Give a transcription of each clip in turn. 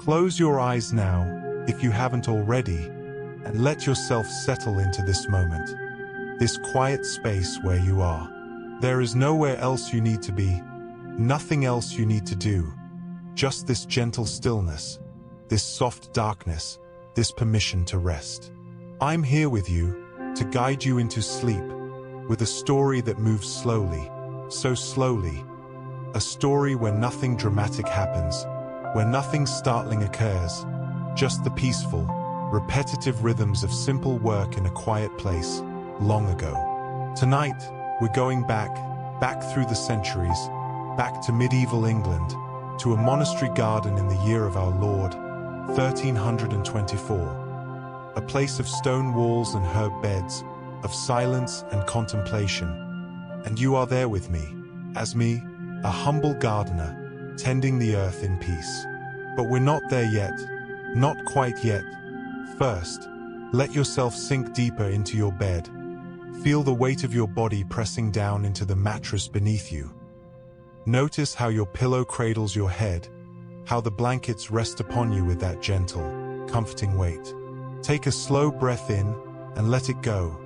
Close your eyes now, if you haven't already, and let yourself settle into this moment, this quiet space where you are. There is nowhere else you need to be, nothing else you need to do, just this gentle stillness, this soft darkness, this permission to rest. I'm here with you, to guide you into sleep, with a story that moves slowly, so slowly, a story where nothing dramatic happens, where nothing startling occurs, just the peaceful, repetitive rhythms of simple work in a quiet place, long ago. Tonight, we're going back through the centuries, back to medieval England, to a monastery garden in the year of our Lord, 1324. A place of stone walls and herb beds, of silence and contemplation. And you are there with me, as me, a humble gardener, tending the earth in peace. But we're not there yet, not quite yet. First, let yourself sink deeper into your bed. Feel the weight of your body pressing down into the mattress beneath you. Notice how your pillow cradles your head, how the blankets rest upon you with that gentle, comforting weight. Take a slow breath in and let it go.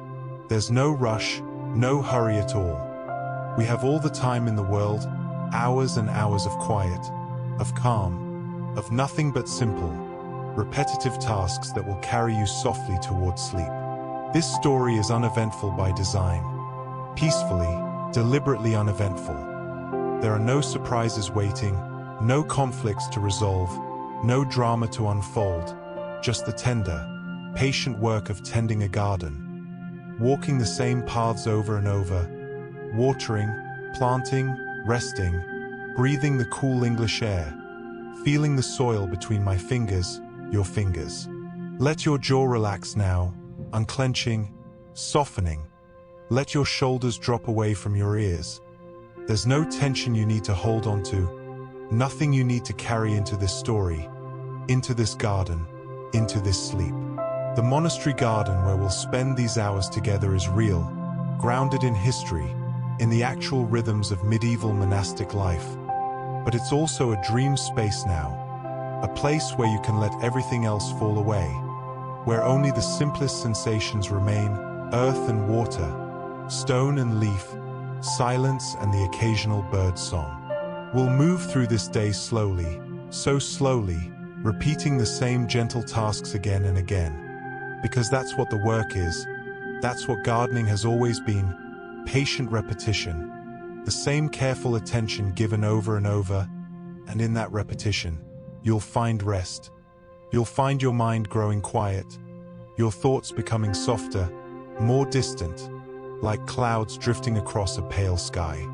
There's no rush, no hurry at all. We have all the time in the world, hours and hours of quiet, of calm, of nothing but simple, repetitive tasks that will carry you softly towards sleep. This story is uneventful by design, peacefully, deliberately uneventful. There are no surprises waiting, no conflicts to resolve, no drama to unfold, just the tender, patient work of tending a garden. Walking the same paths over and over, watering, planting, resting, breathing the cool English air, feeling the soil between my fingers, your fingers. Let your jaw relax now, unclenching, softening. Let your shoulders drop away from your ears. There's no tension you need to hold on to, nothing you need to carry into this story, into this garden, into this sleep. The monastery garden where we'll spend these hours together is real, grounded in history, in the actual rhythms of medieval monastic life. But it's also a dream space now, a place where you can let everything else fall away, where only the simplest sensations remain, earth and water, stone and leaf, silence and the occasional bird song. We'll move through this day slowly, so slowly, repeating the same gentle tasks again and again. Because that's what the work is, that's what gardening has always been, patient repetition, the same careful attention given over and over, and in that repetition, you'll find rest. You'll find your mind growing quiet, your thoughts becoming softer, more distant, like clouds drifting across a pale sky.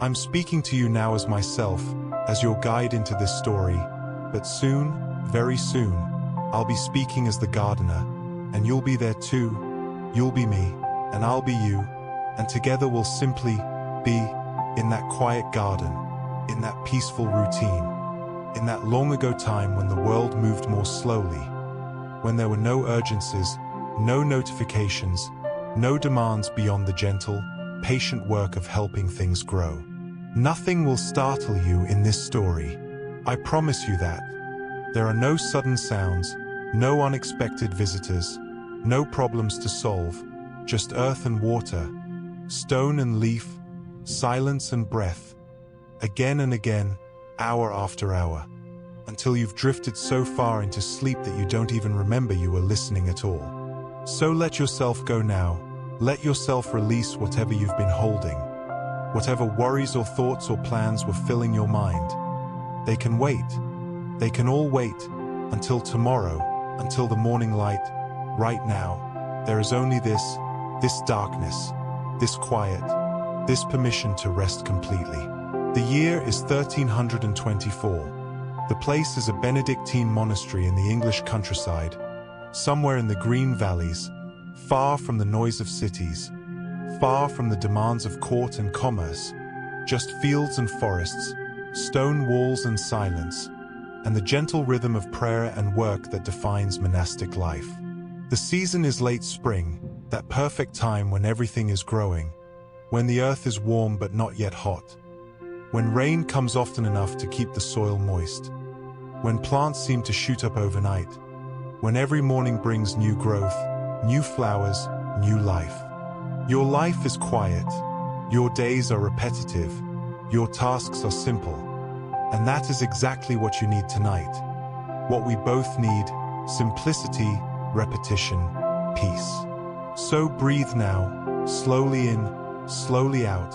I'm speaking to you now as myself, as your guide into this story, but soon, very soon, I'll be speaking as the gardener, and you'll be there too. You'll be me, and I'll be you, and together we'll simply be in that quiet garden, in that peaceful routine, in that long ago time when the world moved more slowly, when there were no urgencies, no notifications, no demands beyond the gentle, patient work of helping things grow. Nothing will startle you in this story. I promise you that. There are no sudden sounds, no unexpected visitors, no problems to solve, just earth and water, stone and leaf, silence and breath, again and again, hour after hour, until you've drifted so far into sleep that you don't even remember you were listening at all. So let yourself go now. Let yourself release whatever you've been holding, whatever worries or thoughts or plans were filling your mind. They can wait. They can all wait until tomorrow, until the morning light. Right now, there is only this darkness, this quiet, this permission to rest completely. The year is 1324. The place is a Benedictine monastery in the English countryside, somewhere in the green valleys, far from the noise of cities, far from the demands of court and commerce, just fields and forests, stone walls and silence, and the gentle rhythm of prayer and work that defines monastic life. The season is late spring, that perfect time when everything is growing, when the earth is warm but not yet hot, when rain comes often enough to keep the soil moist. when plants seem to shoot up overnight, when every morning brings new growth, new flowers, new life. Your life is quiet, your days are repetitive, your tasks are simple, and that is exactly what you need tonight. What we both need: simplicity, repetition, peace. So breathe now, slowly in, slowly out,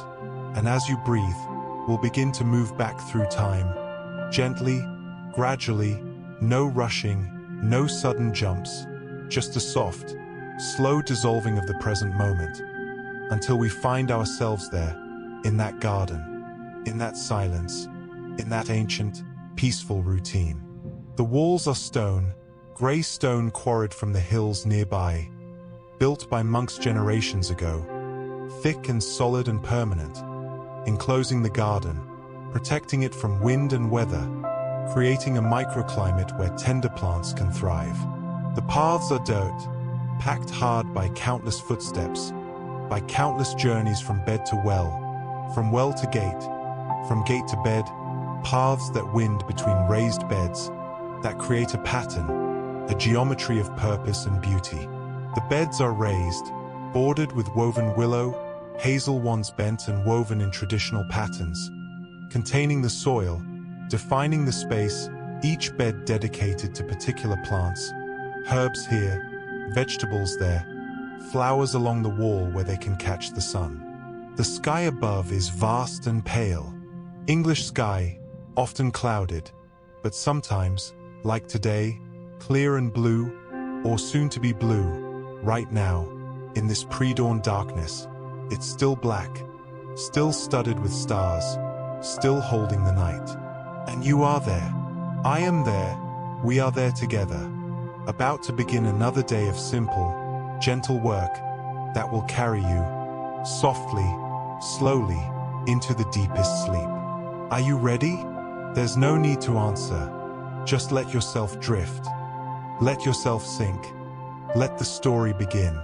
and as you breathe, we'll begin to move back through time, gently, gradually, no rushing, no sudden jumps, just a soft, slow dissolving of the present moment, until we find ourselves there, in that garden, in that silence, in that ancient, peaceful routine. The walls are stone, grey stone quarried from the hills nearby, built by monks generations ago, thick and solid and permanent, enclosing the garden, protecting it from wind and weather, creating a microclimate where tender plants can thrive. The paths are dirt, packed hard by countless footsteps, by countless journeys from bed to well, from well to gate, from gate to bed, paths that wind between raised beds, that create a pattern, a geometry of purpose and beauty. The beds are raised, bordered with woven willow, hazel wands bent and woven in traditional patterns, containing the soil, defining the space, each bed dedicated to particular plants, herbs here, vegetables there, flowers along the wall where they can catch the sun. The sky above is vast and pale. English sky, often clouded, but sometimes, like today, clear and blue, or soon to be blue. Right now, in this pre-dawn darkness, it's still black, still studded with stars, still holding the night. And you are there. I am there. We are there together, about to begin another day of simple, gentle work that will carry you, softly, slowly, into the deepest sleep. Are you ready? There's no need to answer. Just let yourself drift. Let yourself sink. Let the story begin.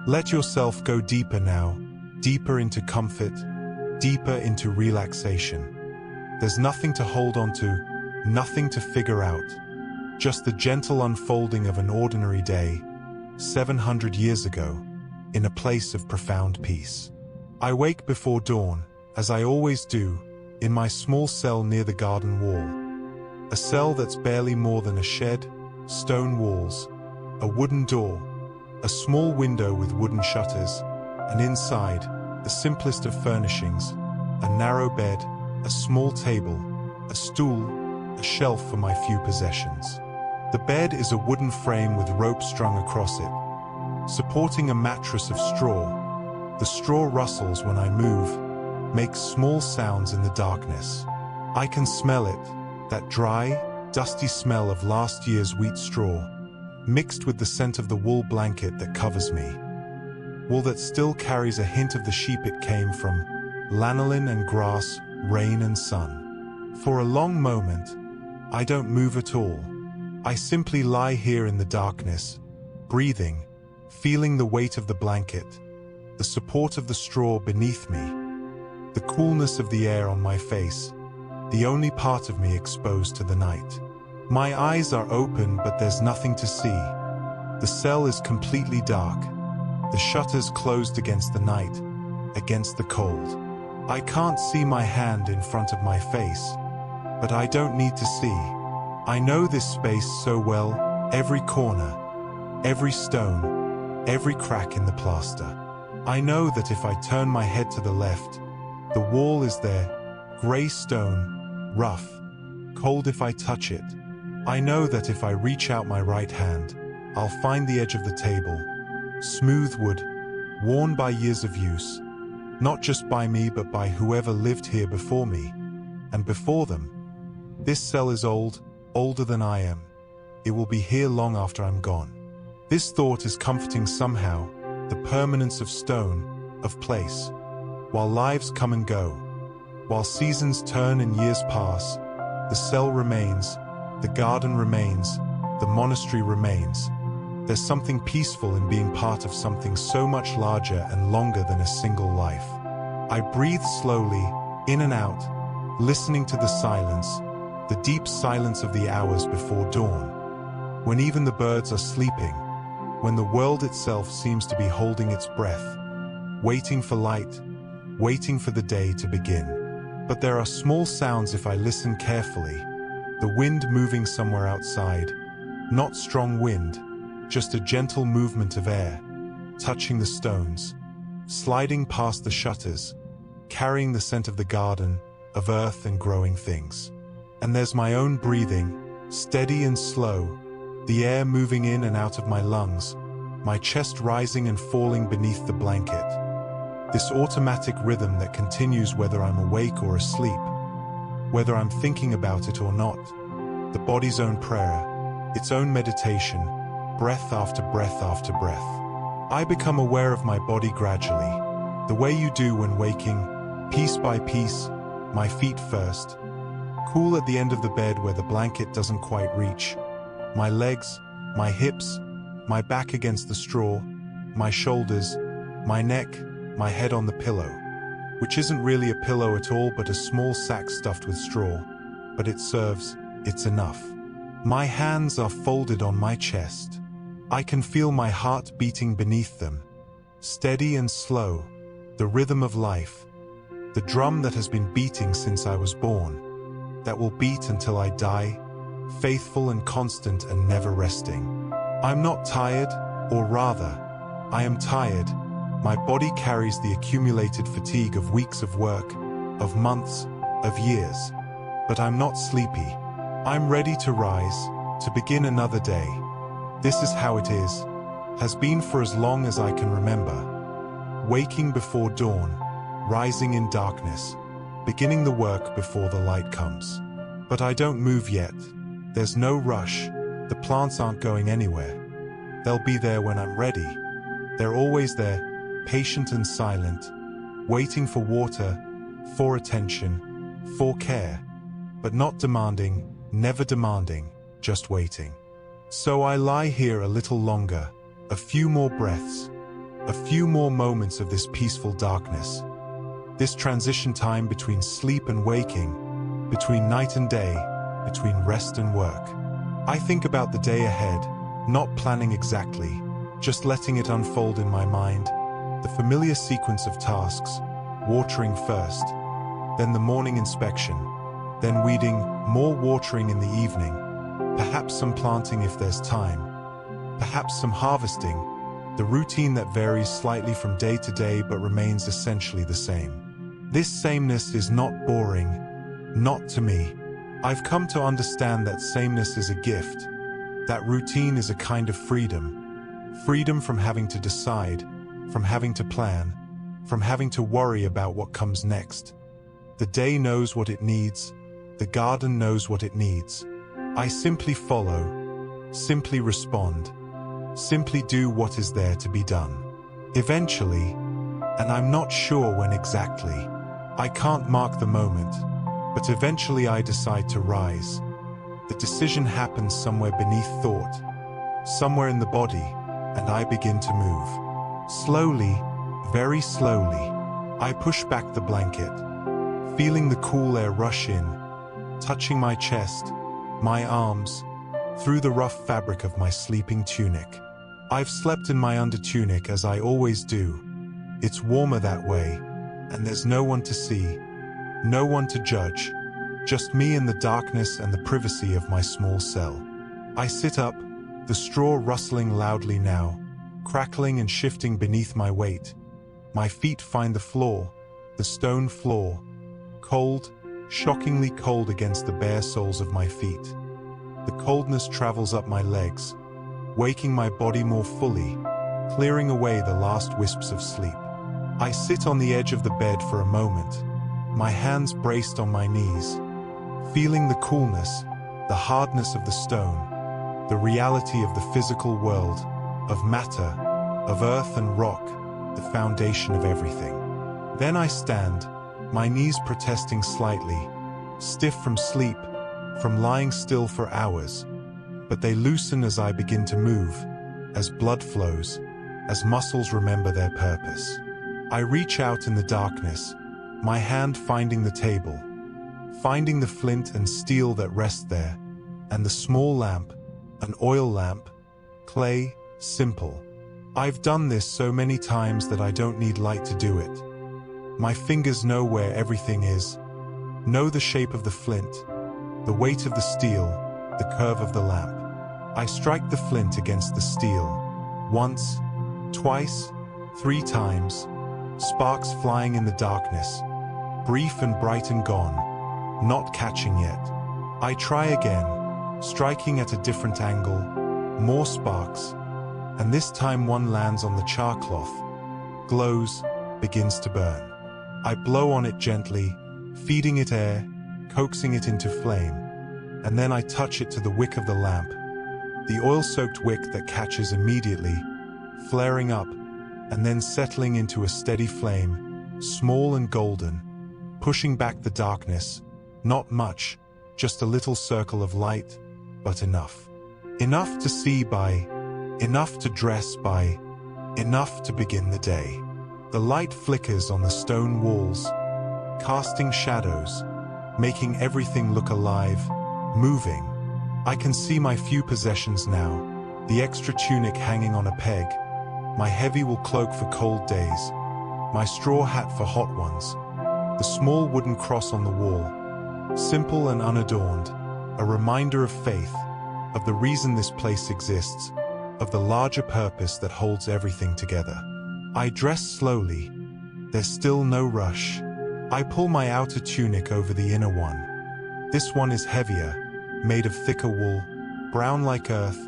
Let yourself go deeper now, deeper into comfort, deeper into relaxation. There's nothing to hold on to, nothing to figure out. Just the gentle unfolding of an ordinary day, 700 years ago, in a place of profound peace. I wake before dawn, as I always do, in my small cell near the garden wall. A cell that's barely more than a shed, stone walls, a wooden door, a small window with wooden shutters, and inside, the simplest of furnishings, a narrow bed, a small table, a stool, a shelf for my few possessions. The bed is a wooden frame with rope strung across it, supporting a mattress of straw. The straw rustles when I move, makes small sounds in the darkness. I can smell it, that dry, dusty smell of last year's wheat straw, mixed with the scent of the wool blanket that covers me. Wool that still carries a hint of the sheep it came from, lanolin and grass, rain and sun. For a long moment, I don't move at all. I simply lie here in the darkness, breathing, feeling the weight of the blanket, the support of the straw beneath me, the coolness of the air on my face, the only part of me exposed to the night. My eyes are open, but there's nothing to see. The cell is completely dark, the shutters closed against the night, against the cold. I can't see my hand in front of my face, but I don't need to see. I know this space so well, every corner, every stone, every crack in the plaster. I know that if I turn my head to the left, the wall is there, grey stone, rough, cold if I touch it. I know that if I reach out my right hand, I'll find the edge of the table, smooth wood, worn by years of use, not just by me but by whoever lived here before me, and before them. This cell is old, older than I am. It will be here long after I'm gone. This thought is comforting somehow, the permanence of stone, of place. While lives come and go, while seasons turn and years pass, the cell remains, the garden remains, the monastery remains. There's something peaceful in being part of something so much larger and longer than a single life. I breathe slowly, in and out, listening to the silence, the deep silence of the hours before dawn, when even the birds are sleeping, when the world itself seems to be holding its breath, waiting for light, waiting for the day to begin. But there are small sounds if I listen carefully, the wind moving somewhere outside, not strong wind, just a gentle movement of air, touching the stones, sliding past the shutters, carrying the scent of the garden, of earth and growing things. And there's my own breathing, steady and slow, the air moving in and out of my lungs, my chest rising and falling beneath the blanket. This automatic rhythm that continues whether I'm awake or asleep, whether I'm thinking about it or not. The body's own prayer, its own meditation, breath after breath after breath. I become aware of my body gradually, the way you do when waking, piece by piece, my feet first, cool at the end of the bed where the blanket doesn't quite reach, my legs, my hips, my back against the straw, my shoulders, my neck, my head on the pillow, which isn't really a pillow at all but a small sack stuffed with straw, but it serves, it's enough. My hands are folded on my chest. I can feel my heart beating beneath them, steady and slow, the rhythm of life, the drum that has been beating since I was born, that will beat until I die, faithful and constant and never resting. I'm not tired, or rather, I am tired. My body carries the accumulated fatigue of weeks of work, of months, of years. But I'm not sleepy. I'm ready to rise, to begin another day. This is how it is, has been for as long as I can remember. Waking before dawn, rising in darkness, beginning the work before the light comes. But I don't move yet. There's no rush. The plants aren't going anywhere. They'll be there when I'm ready. They're always there, patient and silent, waiting for water, for attention, for care, but not demanding, never demanding, just waiting. So I lie here a little longer, a few more breaths, a few more moments of this peaceful darkness, this transition time between sleep and waking, between night and day, between rest and work. I think about the day ahead, not planning exactly, just letting it unfold in my mind, the familiar sequence of tasks, watering first, then the morning inspection, then weeding, more watering in the evening, perhaps some planting if there's time, perhaps some harvesting, the routine that varies slightly from day to day but remains essentially the same. This sameness is not boring, not to me. I've come to understand that sameness is a gift, that routine is a kind of freedom, freedom from having to decide, from having to plan, from having to worry about what comes next. The day knows what it needs, the garden knows what it needs. I simply follow, simply respond, simply do what is there to be done. Eventually, and I'm not sure when exactly, I can't mark the moment, but eventually I decide to rise. The decision happens somewhere beneath thought, somewhere in the body, and I begin to move. Slowly, very slowly, I push back the blanket, feeling the cool air rush in, touching my chest, my arms, through the rough fabric of my sleeping tunic. I've slept in my undertunic as I always do. It's warmer that way, and there's no one to see, no one to judge, just me in the darkness and the privacy of my small cell. I sit up, the straw rustling loudly now, crackling and shifting beneath my weight. My feet find the floor, the stone floor, cold, shockingly cold against the bare soles of my feet. The coldness travels up my legs, waking my body more fully, clearing away the last wisps of sleep. I sit on the edge of the bed for a moment, my hands braced on my knees, feeling the coolness, the hardness of the stone, the reality of the physical world, of matter, of earth and rock, the foundation of everything. Then I stand, my knees protesting slightly, stiff from sleep, from lying still for hours, but they loosen as I begin to move, as blood flows, as muscles remember their purpose. I reach out in the darkness, my hand finding the table, finding the flint and steel that rest there, and the small lamp, an oil lamp, clay, simple. I've done this so many times that I don't need light to do it. My fingers know where everything is, know the shape of the flint, the weight of the steel, the curve of the lamp. I strike the flint against the steel. Once, twice, 3 times, sparks flying in the darkness, brief and bright and gone, not catching yet. I try again, striking at a different angle, more sparks, and this time one lands on the char cloth, glows, begins to burn. I blow on it gently, feeding it air, coaxing it into flame, and then I touch it to the wick of the lamp, the oil-soaked wick that catches immediately, flaring up, and then settling into a steady flame, small and golden, pushing back the darkness, not much, just a little circle of light, but enough. Enough to see by, enough to dress by, enough to begin the day. The light flickers on the stone walls, casting shadows, making everything look alive, moving. I can see my few possessions now, the extra tunic hanging on a peg, my heavy wool cloak for cold days, my straw hat for hot ones, the small wooden cross on the wall, simple and unadorned, a reminder of faith, of the reason this place exists, of the larger purpose that holds everything together. I dress slowly. There's still no rush. I pull my outer tunic over the inner one. This one is heavier, made of thicker wool, brown like earth,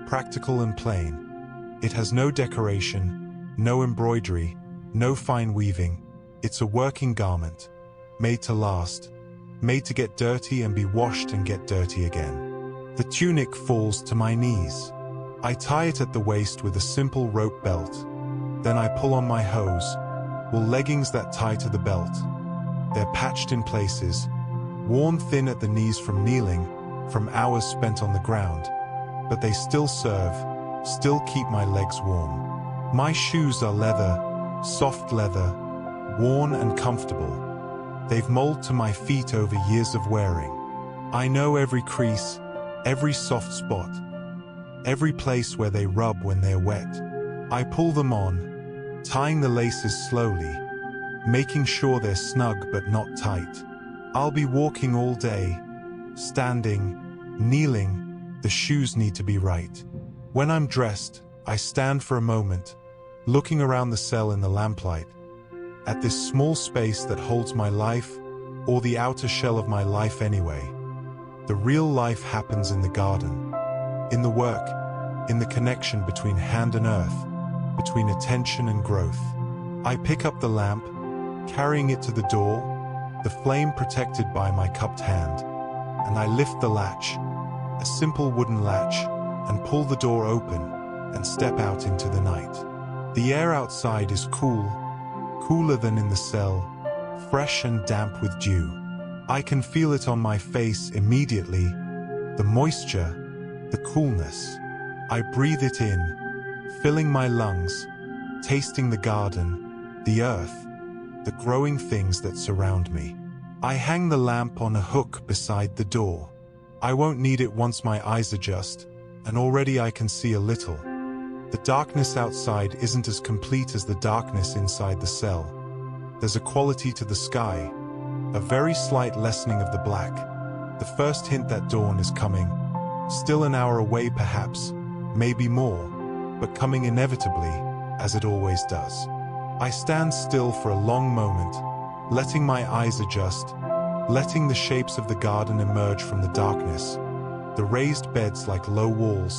practical and plain. It has no decoration, no embroidery, no fine weaving. It's a working garment, made to last, made to get dirty and be washed and get dirty again. The tunic falls to my knees. I tie it at the waist with a simple rope belt. Then I pull on my hose, wool leggings that tie to the belt. They're patched in places, worn thin at the knees from kneeling, from hours spent on the ground, but they still serve, still keep my legs warm. My shoes are leather, soft leather, worn and comfortable. They've molded to my feet over years of wearing. I know every crease, every soft spot, every place where they rub when they're wet. I pull them on, tying the laces slowly, making sure they're snug but not tight. I'll be walking all day, standing, kneeling, the shoes need to be right. When I'm dressed, I stand for a moment, looking around the cell in the lamplight, at this small space that holds my life, or the outer shell of my life anyway. The real life happens in the garden, in the work, in the connection between hand and earth, between attention and growth. I pick up the lamp, carrying it to the door, the flame protected by my cupped hand, and I lift the latch, a simple wooden latch, and pull the door open and step out into the night. The air outside is cool, cooler than in the cell, fresh and damp with dew. I can feel it on my face immediately, the moisture, the coolness. I breathe it in, filling my lungs, tasting the garden, the earth, the growing things that surround me. I hang the lamp on a hook beside the door. I won't need it once my eyes adjust, and already I can see a little. The darkness outside isn't as complete as the darkness inside the cell. There's a quality to the sky, a very slight lessening of the black, the first hint that dawn is coming, still an hour away perhaps, maybe more, but coming inevitably, as it always does. I stand still for a long moment, letting my eyes adjust, letting the shapes of the garden emerge from the darkness, the raised beds like low walls,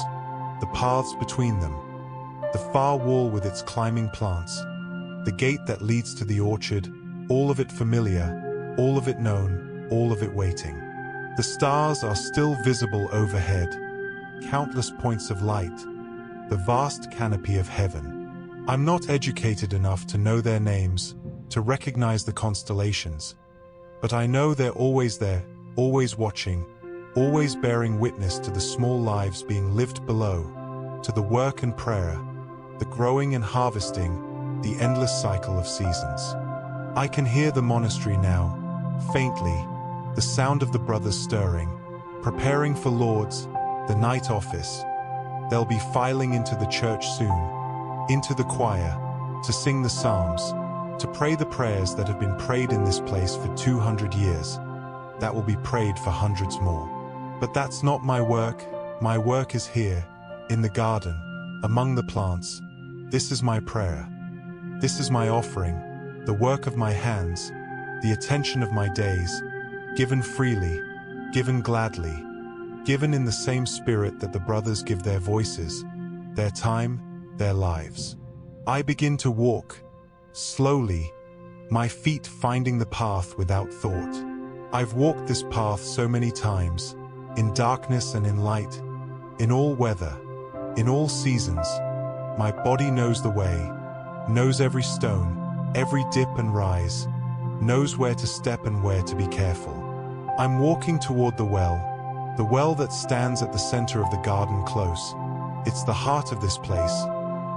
the paths between them, the far wall with its climbing plants, the gate that leads to the orchard, all of it familiar, all of it known, all of it waiting. The stars are still visible overhead, countless points of light, the vast canopy of heaven. I'm not educated enough to know their names, to recognize the constellations, but I know they're always there, always watching, always bearing witness to the small lives being lived below, to the work and prayer, the growing and harvesting, the endless cycle of seasons. I can hear the monastery now, faintly, the sound of the brothers stirring, preparing for Lord's, the night office. They'll be filing into the church soon, into the choir, to sing the psalms, to pray the prayers that have been prayed in this place for 200 years, that will be prayed for hundreds more. But that's not my work. My work is here, in the garden, among the plants. This is my prayer. This is my offering, the work of my hands, the attention of my days, given freely, given gladly, given in the same spirit that the brothers give their voices, their time, their lives. I begin to walk, slowly, my feet finding the path without thought. I've walked this path so many times, in darkness and in light, in all weather, in all seasons. My body knows the way, knows every stone, every dip and rise, knows where to step and where to be careful. I'm walking toward the well that stands at the center of the garden close. It's the heart of this place,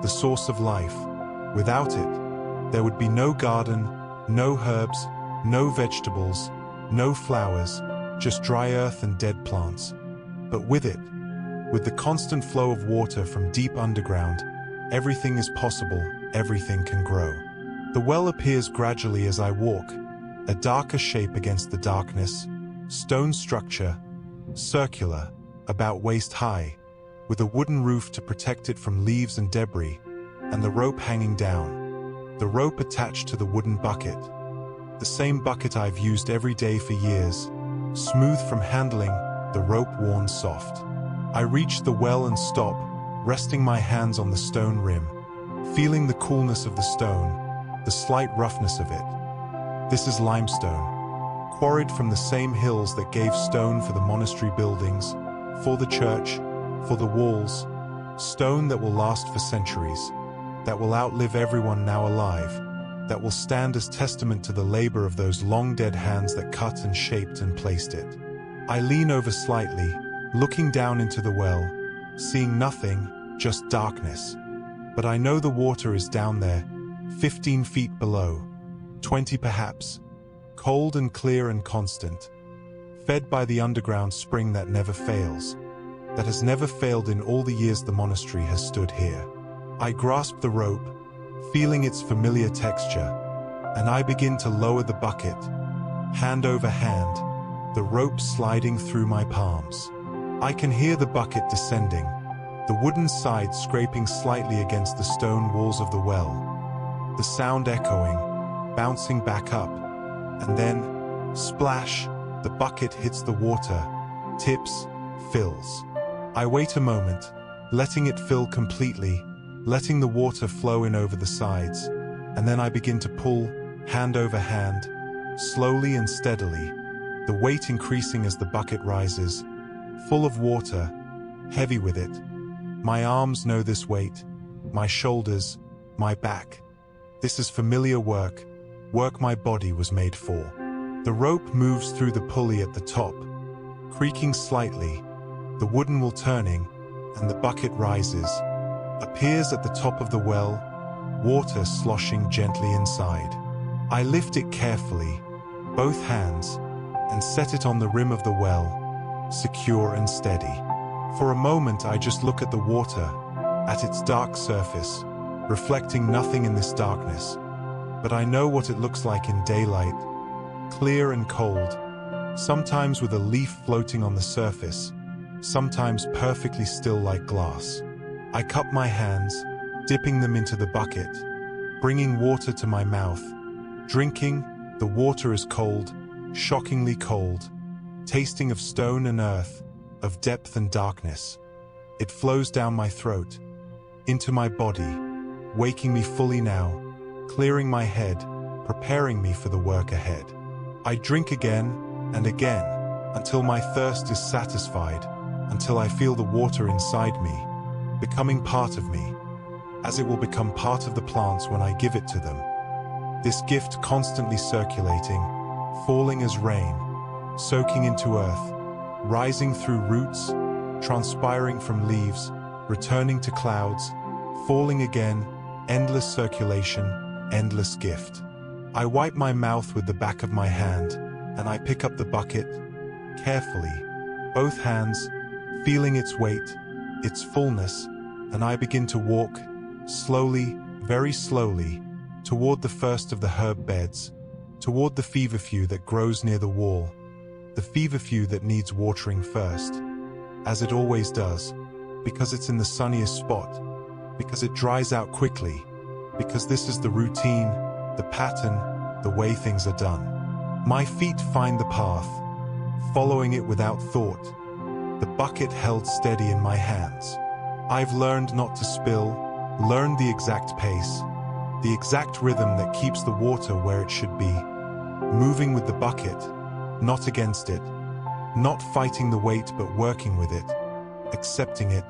the source of life. Without it, there would be no garden, no herbs, no vegetables, no flowers, just dry earth and dead plants. But with it, with the constant flow of water from deep underground, everything is possible, everything can grow. The well appears gradually as I walk, a darker shape against the darkness, stone structure, circular, about waist high, with a wooden roof to protect it from leaves and debris, and the rope hanging down. The rope attached to the wooden bucket. The same bucket I've used every day for years, smooth from handling, the rope worn soft. I reach the well and stop, resting my hands on the stone rim, feeling the coolness of the stone, the slight roughness of it. This is limestone, quarried from the same hills that gave stone for the monastery buildings, for the church, for the walls, stone that will last for centuries, that will outlive everyone now alive, that will stand as testament to the labor of those long-dead hands that cut and shaped and placed it. I lean over slightly, looking down into the well, seeing nothing, just darkness. But I know the water is down there, 15 feet below, 20 perhaps, cold and clear and constant, fed by the underground spring that never fails, that has never failed in all the years the monastery has stood here. I grasp the rope, feeling its familiar texture, and I begin to lower the bucket, hand over hand, the rope sliding through my palms. I can hear the bucket descending, the wooden side scraping slightly against the stone walls of the well, the sound echoing, bouncing back up, and then, splash, the bucket hits the water, tips, fills. I wait a moment, letting it fill completely, letting the water flow in over the sides, and then I begin to pull, hand over hand, slowly and steadily, the weight increasing as the bucket rises, full of water, heavy with it. My arms know this weight, my shoulders, my back. This is familiar work, work my body was made for. The rope moves through the pulley at the top, creaking slightly, the wooden wool turning, and the bucket rises, appears at the top of the well, water sloshing gently inside. I lift it carefully, both hands, and set it on the rim of the well, secure and steady. For a moment I just look at the water, at its dark surface, reflecting nothing in this darkness. But I know what it looks like in daylight, clear and cold, sometimes with a leaf floating on the surface, sometimes perfectly still like glass. I cup my hands, dipping them into the bucket, bringing water to my mouth, drinking. The water is cold, shockingly cold, tasting of stone and earth, of depth and darkness. It flows down my throat, into my body, waking me fully now, clearing my head, preparing me for the work ahead. I drink again and again, until my thirst is satisfied, until I feel the water inside me, becoming part of me, as it will become part of the plants when I give it to them. This gift constantly circulating, falling as rain, soaking into earth, rising through roots, transpiring from leaves, returning to clouds, falling again, endless circulation, endless gift. I wipe my mouth with the back of my hand, and I pick up the bucket, carefully, both hands, feeling its weight, its fullness, and I begin to walk, slowly, very slowly, toward the first of the herb beds, toward the feverfew that grows near the wall, the feverfew that needs watering first, as it always does, because it's in the sunniest spot, because it dries out quickly, because this is the routine, the pattern, the way things are done. My feet find the path, following it without thought, the bucket held steady in my hands. I've learned not to spill, learned the exact pace, the exact rhythm that keeps the water where it should be, moving with the bucket, not against it, not fighting the weight but working with it, accepting it,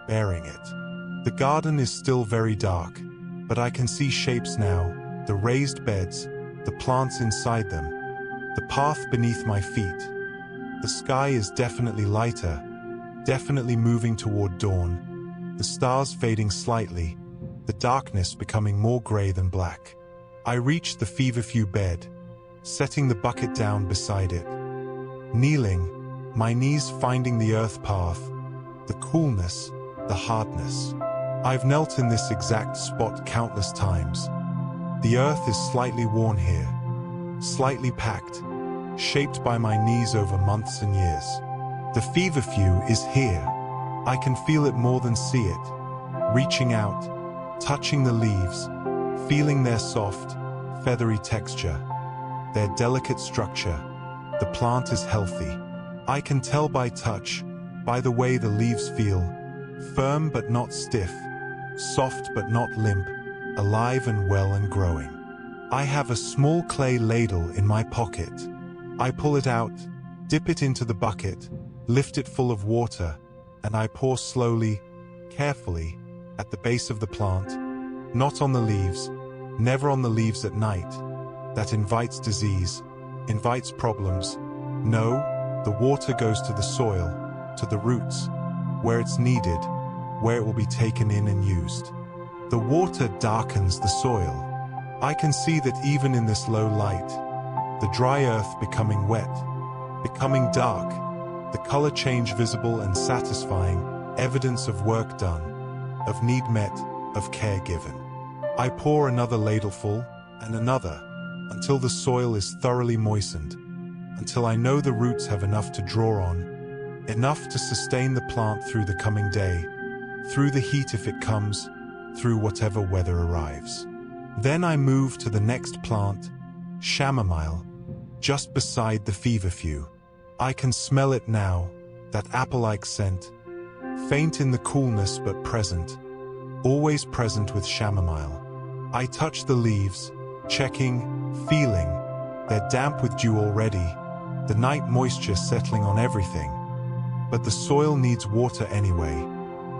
bearing it. The garden is still very dark, but I can see shapes now, the raised beds, the plants inside them, the path beneath my feet. The sky is definitely lighter, definitely moving toward dawn, the stars fading slightly, the darkness becoming more gray than black. I reach the feverfew bed, setting the bucket down beside it. Kneeling, my knees finding the earth path, the coolness, the hardness. I've knelt in this exact spot countless times. The earth is slightly worn here, slightly packed, shaped by my knees over months and years. The feverfew is here. I can feel it more than see it. Reaching out, touching the leaves, feeling their soft, feathery texture, their delicate structure. The plant is healthy. I can tell by touch, by the way the leaves feel, firm but not stiff, soft but not limp, alive and well and growing. I have a small clay ladle in my pocket. I pull it out, dip it into the bucket, lift it full of water, and I pour slowly, carefully, at the base of the plant, not on the leaves, never on the leaves at night. That invites disease, invites problems. No, the water goes to the soil, to the roots, where it's needed, where it will be taken in and used. The water darkens the soil. I can see that even in this low light, the dry earth becoming wet, becoming dark, the color change visible and satisfying, evidence of work done, of need met, of care given. I pour another ladleful, and another, until the soil is thoroughly moistened, until I know the roots have enough to draw on, enough to sustain the plant through the coming day, through the heat if it comes, through whatever weather arrives. Then I move to the next plant, chamomile, just beside the feverfew. I can smell it now, that apple-like scent, faint in the coolness but present, always present with chamomile. I touch the leaves, checking, feeling, they're damp with dew already, the night moisture settling on everything. But the soil needs water anyway.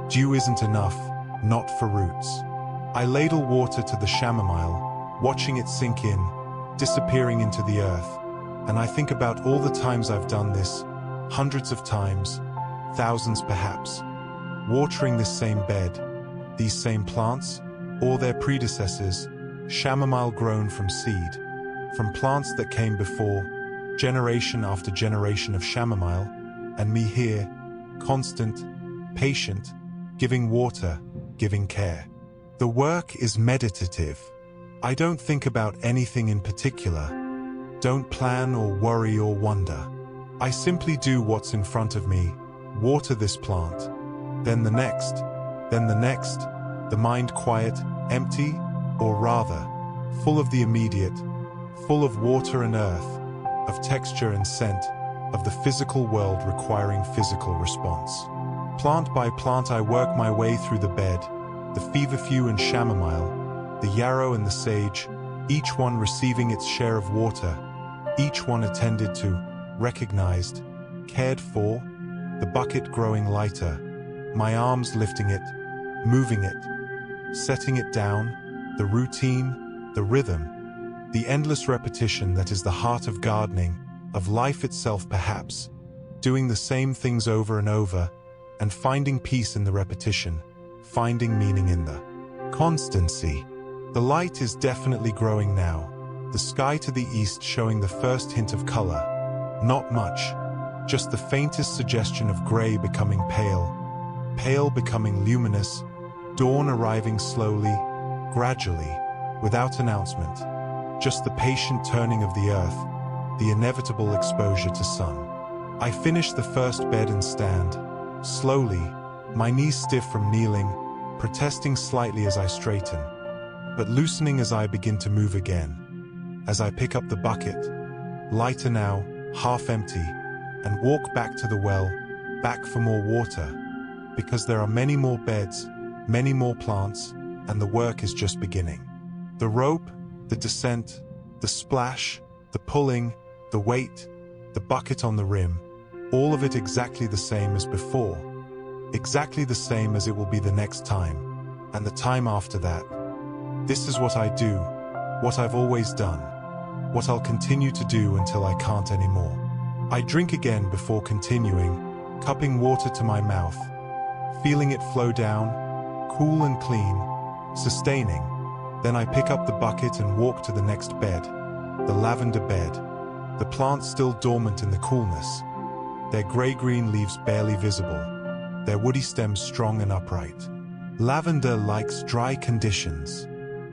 Dew isn't enough, not for roots. I ladle water to the chamomile, watching it sink in, disappearing into the earth, and I think about all the times I've done this, hundreds of times, thousands perhaps, watering this same bed, these same plants, or their predecessors, chamomile grown from seed, from plants that came before, generation after generation of chamomile, and me here, constant, patient, giving water, giving care. The work is meditative. I don't think about anything in particular, don't plan or worry or wonder. I simply do what's in front of me, water this plant, then the next, the mind quiet, empty, or rather, full of the immediate, full of water and earth, of texture and scent, of the physical world requiring physical response. Plant by plant I work my way through the bed, the feverfew and chamomile, the yarrow and the sage, each one receiving its share of water, each one attended to, recognized, cared for, the bucket growing lighter, my arms lifting it, moving it, setting it down, the routine, the rhythm, the endless repetition that is the heart of gardening, of life itself perhaps, doing the same things over and over, and finding peace in the repetition, finding meaning in the constancy. The light is definitely growing now, the sky to the east showing the first hint of color. Not much, just the faintest suggestion of gray becoming pale, pale becoming luminous, dawn arriving slowly, gradually, without announcement. Just the patient turning of the earth, the inevitable exposure to sun. I finish the first bed and stand, slowly, my knees stiff from kneeling, protesting slightly as I straighten, but loosening as I begin to move again. As I pick up the bucket, lighter now, half empty, and walk back to the well, back for more water, because there are many more beds, many more plants, and the work is just beginning. The rope, the descent, the splash, the pulling, the weight, the bucket on the rim, all of it exactly the same as before, exactly the same as it will be the next time, and the time after that. This is what I do, what I've always done, what I'll continue to do until I can't anymore. I drink again before continuing, cupping water to my mouth, feeling it flow down, cool and clean, sustaining. Then I pick up the bucket and walk to the next bed, the lavender bed, the plants still dormant in the coolness, their gray-green leaves barely visible, their woody stems strong and upright. Lavender likes dry conditions.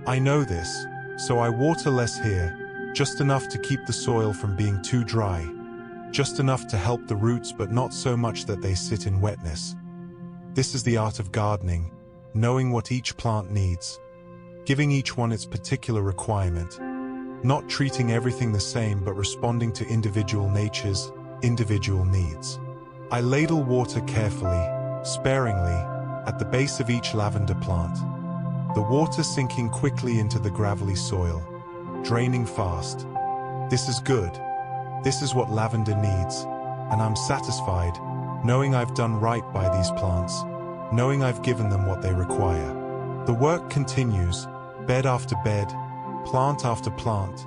I know this, so I water less here, just enough to keep the soil from being too dry, just enough to help the roots but not so much that they sit in wetness. This is the art of gardening, knowing what each plant needs, giving each one its particular requirement, not treating everything the same but responding to individual natures, individual needs. I ladle water carefully, sparingly, at the base of each lavender plant, the water sinking quickly into the gravelly soil, draining fast. This is good. This is what lavender needs, and I'm satisfied, knowing I've done right by these plants, knowing I've given them what they require. The work continues, bed after bed, plant after plant,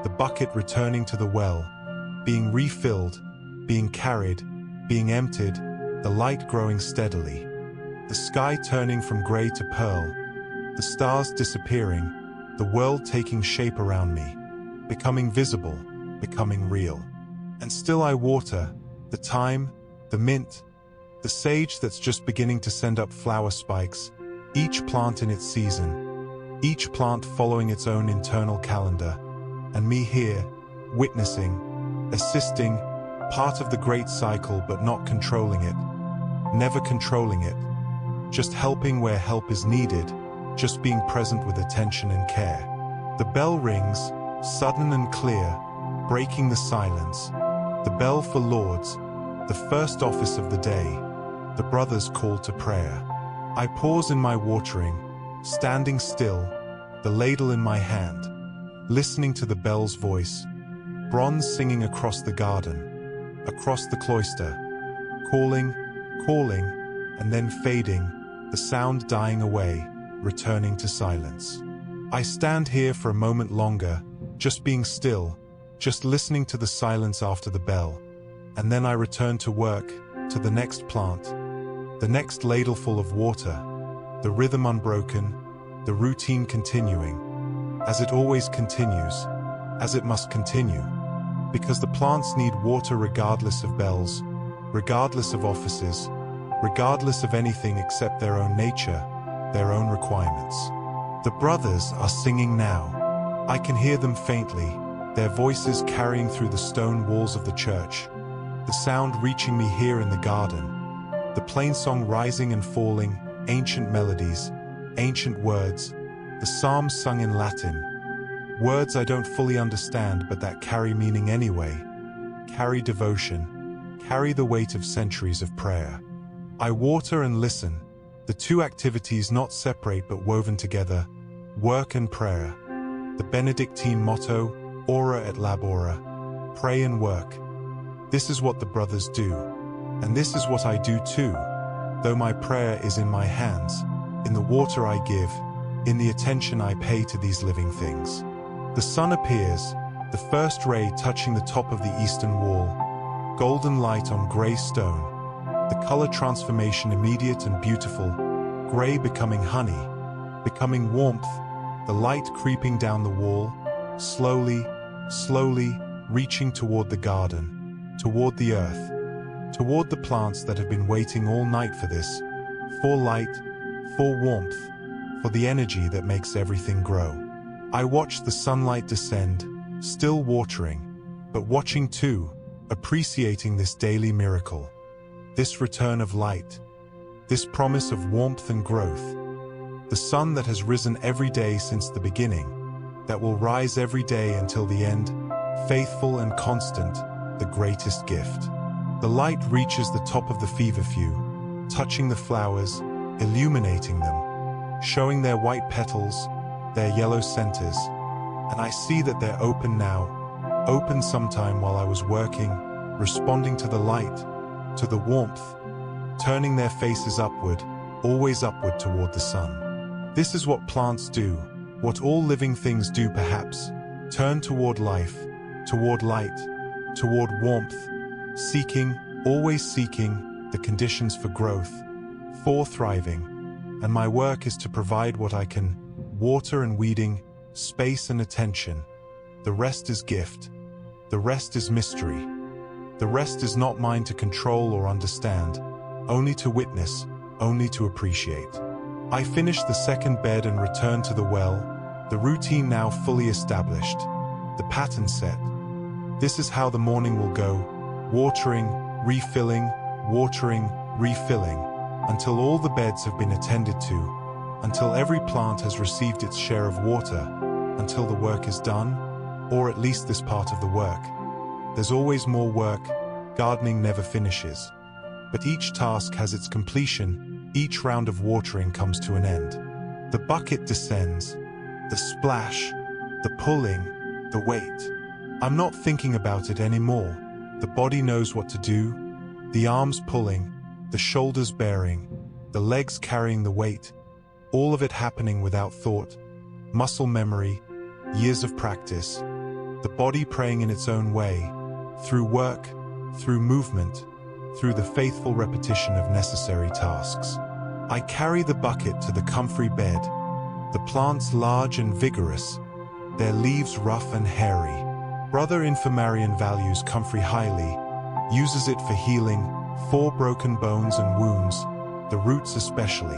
the bucket returning to the well, being refilled, being carried, being emptied, the light growing steadily, the sky turning from gray to pearl, the stars disappearing, the world taking shape around me, becoming visible, becoming real. And still I water, the thyme, the mint, the sage that's just beginning to send up flower spikes, each plant in its season, each plant following its own internal calendar, and me here, witnessing, assisting, part of the great cycle but not controlling it, never controlling it, just helping where help is needed, just being present with attention and care. The bell rings, sudden and clear, breaking the silence, the bell for Lord's, the first office of the day, the brothers' call to prayer. I pause in my watering, standing still, the ladle in my hand, listening to the bell's voice, bronze singing across the garden, across the cloister, calling, calling, and then fading, the sound dying away, returning to silence. I stand here for a moment longer, just being still, just listening to the silence after the bell, and then I return to work, to the next plant, the next ladleful of water, the rhythm unbroken, the routine continuing, as it always continues, as it must continue, because the plants need water regardless of bells, regardless of offices, regardless of anything except their own nature, their own requirements. The brothers are singing now. I can hear them faintly, their voices carrying through the stone walls of the church, the sound reaching me here in the garden, the plain song rising and falling, ancient melodies, ancient words, the psalms sung in Latin, words I don't fully understand but that carry meaning anyway, carry devotion, carry the weight of centuries of prayer. I water and listen, the two activities not separate but woven together, work and prayer. The Benedictine motto, ora et labora, pray and work. This is what the brothers do, and this is what I do too, though my prayer is in my hands, in the water I give, in the attention I pay to these living things. The sun appears, the first ray touching the top of the eastern wall, golden light on gray stone, the color transformation immediate and beautiful, gray becoming honey, becoming warmth, the light creeping down the wall, slowly, slowly reaching toward the garden, toward the earth, toward the plants that have been waiting all night for this, for light, for warmth, for the energy that makes everything grow. I watch the sunlight descend, still watering, but watching too, appreciating this daily miracle, this return of light, this promise of warmth and growth, the sun that has risen every day since the beginning, that will rise every day until the end, faithful and constant, the greatest gift. The light reaches the top of the feverfew, touching the flowers, illuminating them, showing their white petals, their yellow centers, and I see that they're open now, open sometime while I was working, responding to the light, to the warmth, turning their faces upward, always upward toward the sun. This is what plants do, what all living things do perhaps, turn toward life, toward light, toward warmth, seeking, always seeking, the conditions for growth, for thriving, and my work is to provide what I can, water and weeding, space and attention. The rest is gift. The rest is mystery. The rest is not mine to control or understand, only to witness, only to appreciate. I finish the second bed and return to the well, the routine now fully established, the pattern set. This is how the morning will go, watering, refilling, until all the beds have been attended to, until every plant has received its share of water, until the work is done, or at least this part of the work. There's always more work, gardening never finishes. But each task has its completion, each round of watering comes to an end. The bucket descends, the splash, the pulling, the weight. I'm not thinking about it anymore. The body knows what to do, the arms pulling, the shoulders bearing, the legs carrying the weight, all of it happening without thought, muscle memory, years of practice, the body praying in its own way, through work, through movement, through the faithful repetition of necessary tasks. I carry the bucket to the comfy bed, the plants large and vigorous, their leaves rough and hairy. Brother Infirmarian values comfrey highly, uses it for healing, for broken bones and wounds, the roots especially.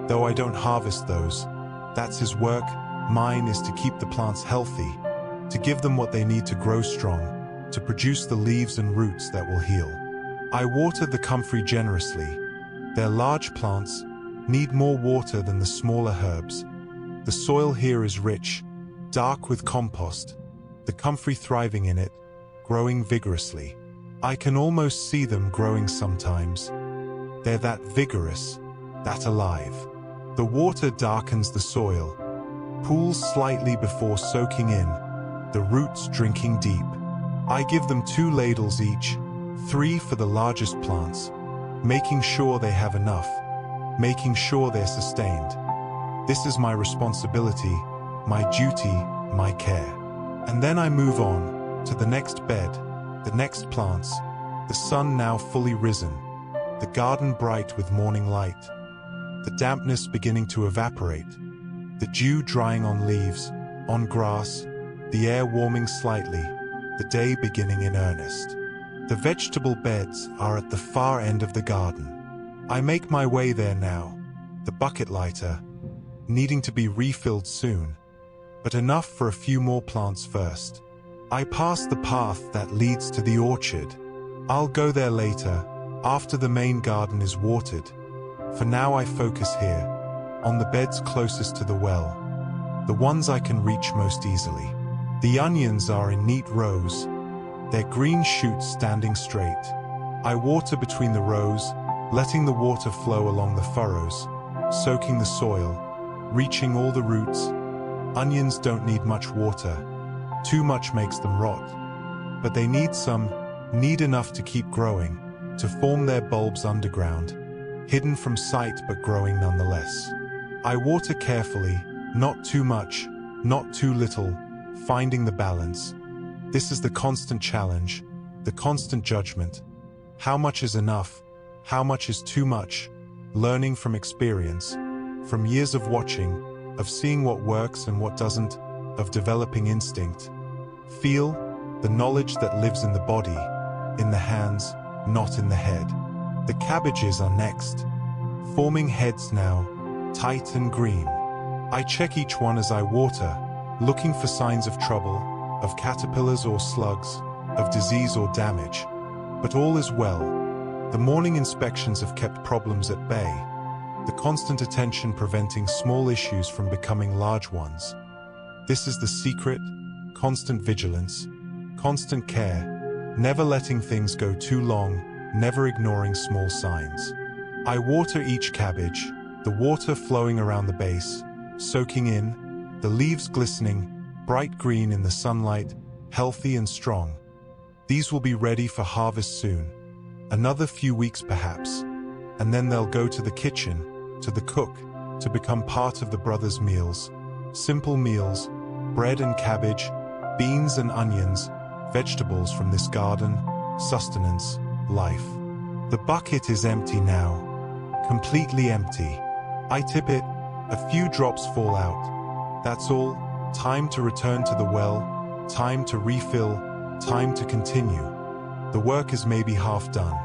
Though I don't harvest those, that's his work, mine is to keep the plants healthy, to give them what they need to grow strong, to produce the leaves and roots that will heal. I water the comfrey generously. Their large plants need more water than the smaller herbs. The soil here is rich, dark with compost, the comfrey thriving in it, growing vigorously. I can almost see them growing sometimes. They're that vigorous, that alive. The water darkens the soil, pools slightly before soaking in, the roots drinking deep. I give them 2 ladles each, 3 for the largest plants, making sure they have enough, making sure they're sustained. This is my responsibility, my duty, my care. And then I move on to the next bed, the next plants, the sun now fully risen, the garden bright with morning light, the dampness beginning to evaporate, the dew drying on leaves, on grass, the air warming slightly, the day beginning in earnest. The vegetable beds are at the far end of the garden. I make my way there now, the bucket lighter, needing to be refilled soon, but enough for a few more plants first. I pass the path that leads to the orchard. I'll go there later, after the main garden is watered. For now I focus here, on the beds closest to the well, the ones I can reach most easily. The onions are in neat rows, their green shoots standing straight. I water between the rows, letting the water flow along the furrows, soaking the soil, reaching all the roots. Onions don't need much water. Too much makes them rot. But they need enough to keep growing, to form their bulbs underground, hidden from sight but growing nonetheless. I water carefully, not too much, not too little, finding the balance. This is the constant challenge, the constant judgment. How much is enough? How much is too much? Learning from experience, from years of watching, of seeing what works and what doesn't, of developing instinct. Feel the knowledge that lives in the body, in the hands, not in the head. The cabbages are next, forming heads now, tight and green. I check each one as I water, looking for signs of trouble, of caterpillars or slugs, of disease or damage. But all is well. The morning inspections have kept problems at bay, the constant attention preventing small issues from becoming large ones. This is the secret: constant vigilance, constant care, never letting things go too long, never ignoring small signs. I water each cabbage, the water flowing around the base, soaking in, the leaves glistening, bright green in the sunlight, healthy and strong. These will be ready for harvest soon. Another few weeks perhaps, and then they'll go to the kitchen, to the cook, to become part of the brothers' meals. Simple meals, bread and cabbage, beans and onions, vegetables from this garden, sustenance, life. The bucket is empty now, completely empty. I tip it, a few drops fall out. That's all. Time to return to the well, time to refill, time to continue. The work is maybe half done,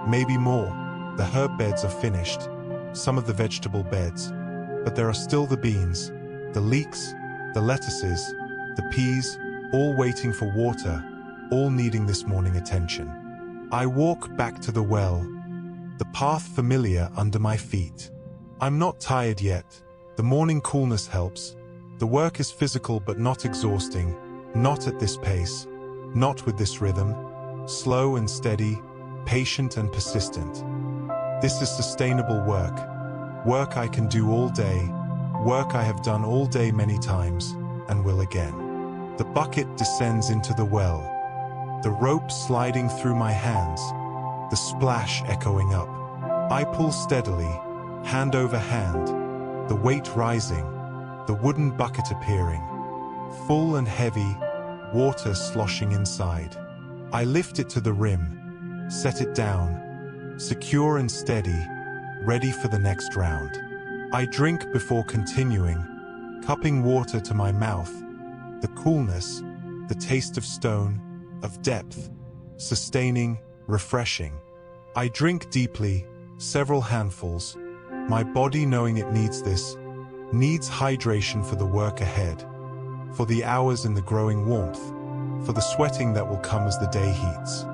maybe more. The herb beds are finished, some of the vegetable beds, but there are still the beans, the leeks, the lettuces, the peas, all waiting for water, all needing this morning attention. I walk back to the well, the path familiar under my feet. I'm not tired yet. The morning coolness helps. The work is physical but not exhausting, not at this pace, not with this rhythm, slow and steady, patient and persistent. This is sustainable work, work I can do all day, work I have done all day many times, and will again. The bucket descends into the well, the rope sliding through my hands, the splash echoing up. I pull steadily, hand over hand, the weight rising, the wooden bucket appearing, full and heavy, water sloshing inside. I lift it to the rim, set it down, secure and steady, ready for the next round. I drink before continuing, cupping water to my mouth, the coolness, the taste of stone, of depth, sustaining, refreshing. I drink deeply, several handfuls, my body knowing it needs this, needs hydration for the work ahead, for the hours in the growing warmth, for the sweating that will come as the day heats.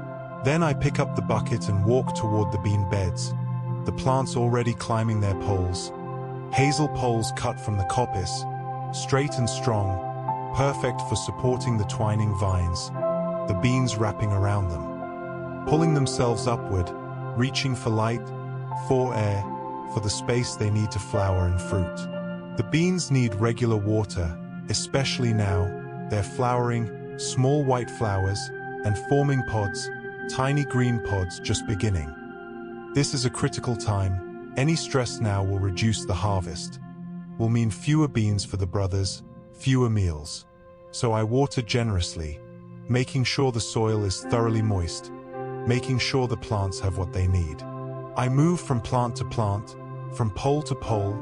Then I pick up the bucket and walk toward the bean beds, the plants already climbing their poles, hazel poles cut from the coppice, straight and strong, perfect for supporting the twining vines, the beans wrapping around them, pulling themselves upward, reaching for light, for air, for the space they need to flower and fruit. The beans need regular water, especially now. They're flowering, small white flowers, and forming pods, tiny green pods just beginning. This is a critical time. Any stress now will reduce the harvest, will mean fewer beans for the brothers, fewer meals. So I water generously, making sure the soil is thoroughly moist, making sure the plants have what they need. I move from plant to plant, from pole to pole,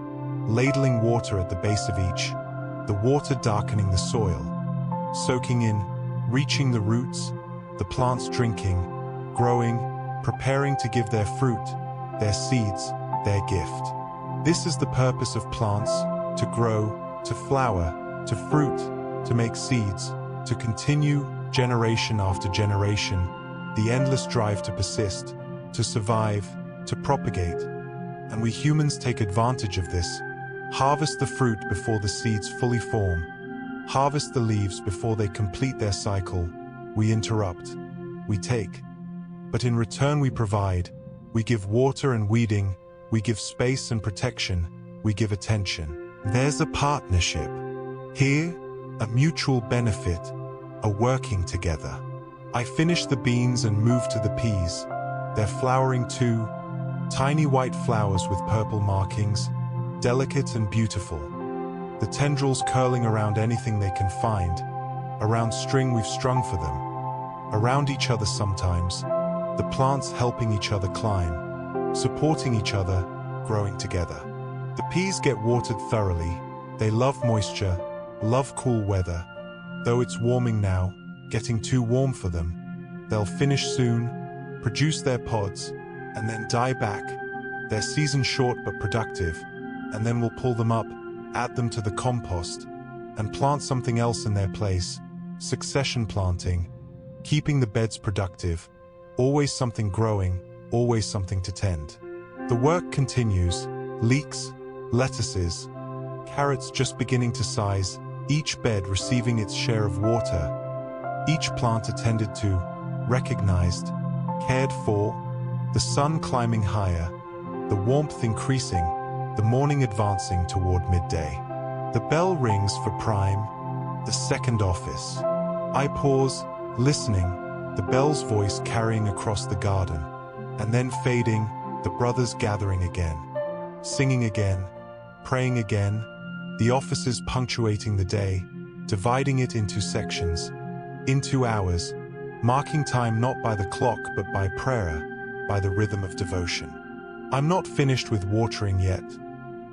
ladling water at the base of each, the water darkening the soil, soaking in, reaching the roots, the plants drinking, growing, preparing to give their fruit, their seeds, their gift. This is the purpose of plants, to grow, to flower, to fruit, to make seeds, to continue generation after generation, the endless drive to persist, to survive, to propagate. And we humans take advantage of this. Harvest the fruit before the seeds fully form. Harvest the leaves before they complete their cycle. We interrupt. We take. But in return we provide. We give water and weeding. We give space and protection. We give attention. There's a partnership. Here, a mutual benefit, a working together. I finish the beans and move to the peas. They're flowering too. Tiny white flowers with purple markings, delicate and beautiful. The tendrils curling around anything they can find, around string we've strung for them, around each other sometimes, the plants helping each other climb, supporting each other, growing together. The peas get watered thoroughly, they love moisture, love cool weather. Though it's warming now, getting too warm for them. They'll finish soon, produce their pods, and then die back. Their season short but productive, and then we'll pull them up, add them to the compost, and plant something else in their place. Succession planting, keeping the beds productive, always something growing, always something to tend. The work continues, leeks, lettuces, carrots just beginning to size, each bed receiving its share of water, each plant attended to, recognized, cared for, the sun climbing higher, the warmth increasing, the morning advancing toward midday. The bell rings for prime, the second office. I pause, listening, the bell's voice carrying across the garden, and then fading, the brothers gathering again, singing again, praying again, the offices punctuating the day, dividing it into sections, into hours, marking time not by the clock but by prayer, by the rhythm of devotion. I'm not finished with watering yet.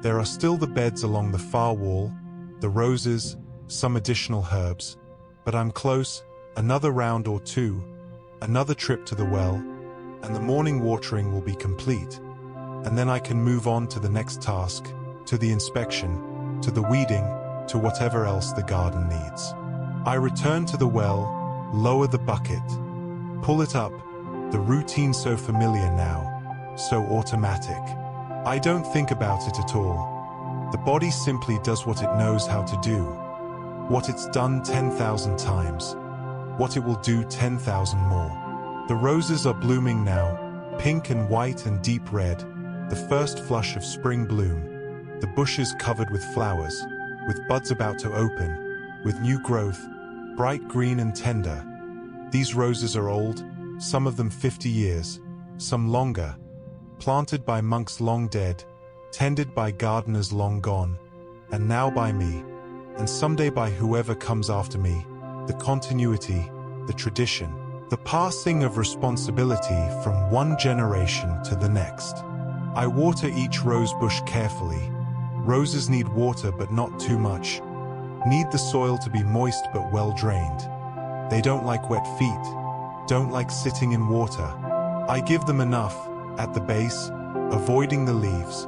There are still the beds along the far wall, the roses, some additional herbs, but I'm close, another round or two, another trip to the well, and the morning watering will be complete, and then I can move on to the next task, to the inspection, to the weeding, to whatever else the garden needs. I return to the well, lower the bucket, pull it up, the routine so familiar now, so automatic. I don't think about it at all. The body simply does what it knows how to do, what it's done 10,000 times, what it will do 10,000 more. The roses are blooming now, pink and white and deep red, the first flush of spring bloom, the bushes covered with flowers, with buds about to open, with new growth, bright green and tender. These roses are old, some of them 50 years, some longer, planted by monks long dead, tended by gardeners long gone, and now by me, and someday by whoever comes after me, the continuity, the tradition, the passing of responsibility from one generation to the next. I water each rose bush carefully. Roses need water but not too much, need the soil to be moist but well drained. They don't like wet feet, don't like sitting in water. I give them enough, at the base, avoiding the leaves,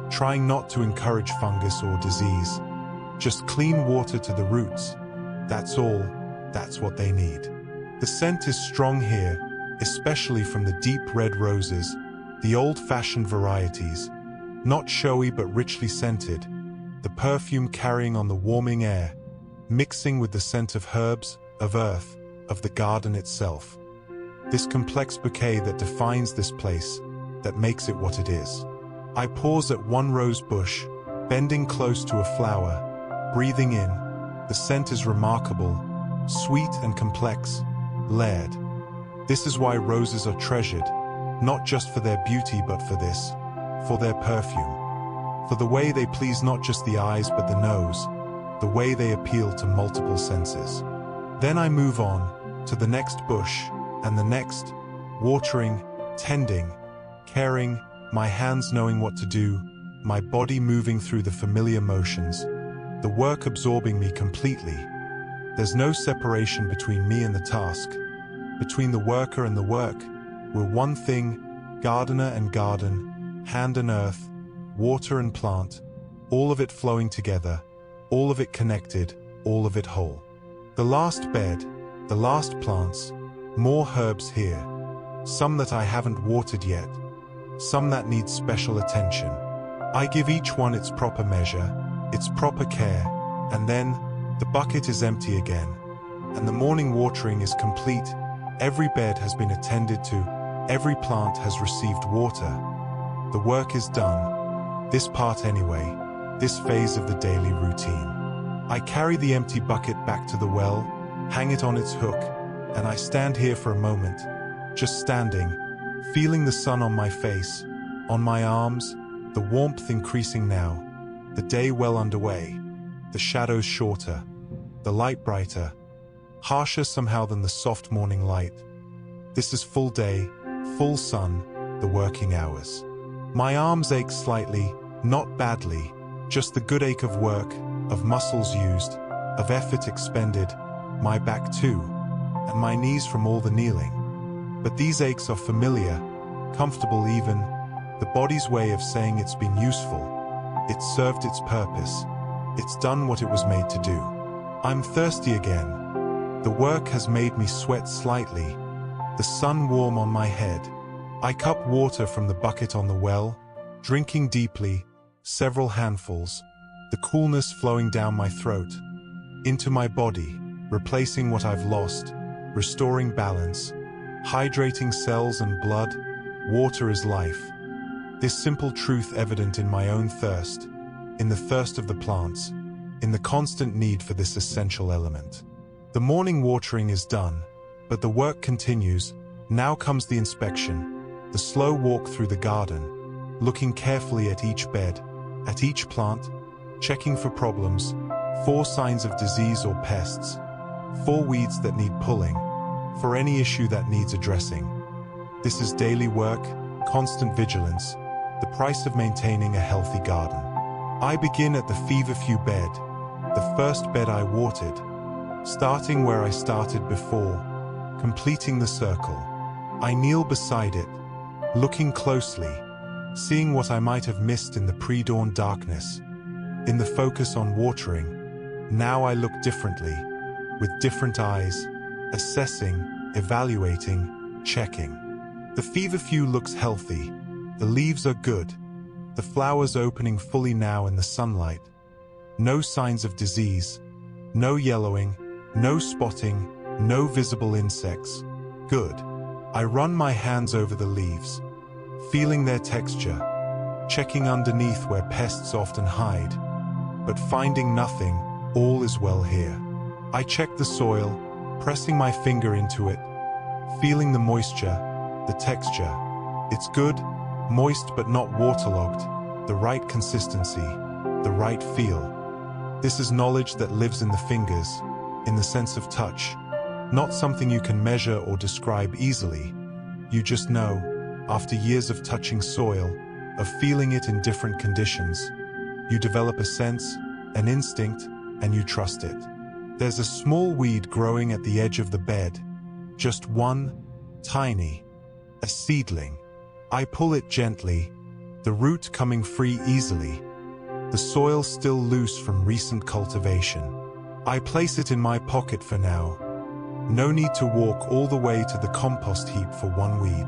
trying not to encourage fungus or disease. Just clean water to the roots. That's all, that's what they need. The scent is strong here, especially from the deep red roses, the old-fashioned varieties, not showy but richly scented, the perfume carrying on the warming air, mixing with the scent of herbs, of earth, of the garden itself. This complex bouquet that defines this place, that makes it what it is. I pause at one rose bush, bending close to a flower, breathing in. The scent is remarkable, sweet and complex, layered. This is why roses are treasured, not just for their beauty but for this, for their perfume, for the way they please not just the eyes but the nose, the way they appeal to multiple senses. Then I move on, to the next bush, and the next, watering, tending, caring, my hands knowing what to do, my body moving through the familiar motions, the work absorbing me completely. There's no separation between me and the task, between the worker and the work. We're one thing, gardener and garden, hand and earth, water and plant, all of it flowing together, all of it connected, all of it whole. The last bed, the last plants, more herbs here, some that I haven't watered yet, some that need special attention. I give each one its proper measure, its proper care, and then the bucket is empty again, and the morning watering is complete. Every bed has been attended to, every plant has received water. The work is done, this part anyway, this phase of the daily routine. I carry the empty bucket back to the well, hang it on its hook, and I stand here for a moment, just standing, feeling the sun on my face, on my arms, the warmth increasing now, the day well underway, the shadows shorter, the light brighter, harsher somehow than the soft morning light. This is full day, full sun, the working hours. My arms ache slightly, not badly, just the good ache of work, of muscles used, of effort expended, my back too, and my knees from all the kneeling. But these aches are familiar, comfortable even, the body's way of saying it's been useful. It's served its purpose. It's done what it was made to do. I'm thirsty again. The work has made me sweat slightly, the sun warm on my head. I cup water from the bucket on the well, drinking deeply, several handfuls, the coolness flowing down my throat, into my body, replacing what I've lost, restoring balance, hydrating cells and blood. Water is life. This simple truth evident in my own thirst, in the thirst of the plants, in the constant need for this essential element. The morning watering is done, but the work continues. Now comes the inspection, the slow walk through the garden, looking carefully at each bed, at each plant, checking for problems, for signs of disease or pests, for weeds that need pulling, for any issue that needs addressing. This is daily work, constant vigilance, the price of maintaining a healthy garden. I begin at the feverfew bed, the first bed I watered, starting where I started before, completing the circle. I kneel beside it, looking closely, seeing what I might have missed in the pre-dawn darkness. In the focus on watering, now I look differently, with different eyes, assessing, evaluating, checking. The feverfew looks healthy, the leaves are good, the flowers opening fully now in the sunlight. No signs of disease, no yellowing, no spotting, no visible insects. Good. I run my hands over the leaves, feeling their texture, checking underneath where pests often hide, but finding nothing. All is well here. I check the soil, pressing my finger into it, feeling the moisture, the texture. It's good, moist but not waterlogged, the right consistency, the right feel. This is knowledge that lives in the fingers, in the sense of touch, not something you can measure or describe easily. You just know, after years of touching soil, of feeling it in different conditions. You develop a sense, an instinct, and you trust it. There's a small weed growing at the edge of the bed, just one, tiny, a seedling. I pull it gently, the root coming free easily, the soil still loose from recent cultivation. I place it in my pocket for now. No need to walk all the way to the compost heap for one weed.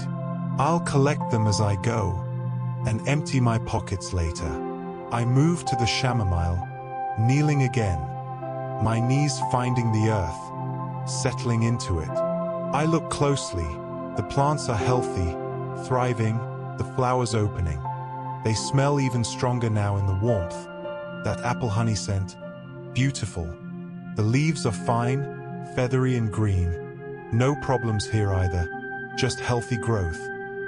I'll collect them as I go, and empty my pockets later. I move to the chamomile, kneeling again, my knees finding the earth, settling into it. I look closely. The plants are healthy, thriving, the flowers opening. They smell even stronger now in the warmth. That apple honey scent, beautiful. The leaves are fine, feathery and green. No problems here either, just healthy growth,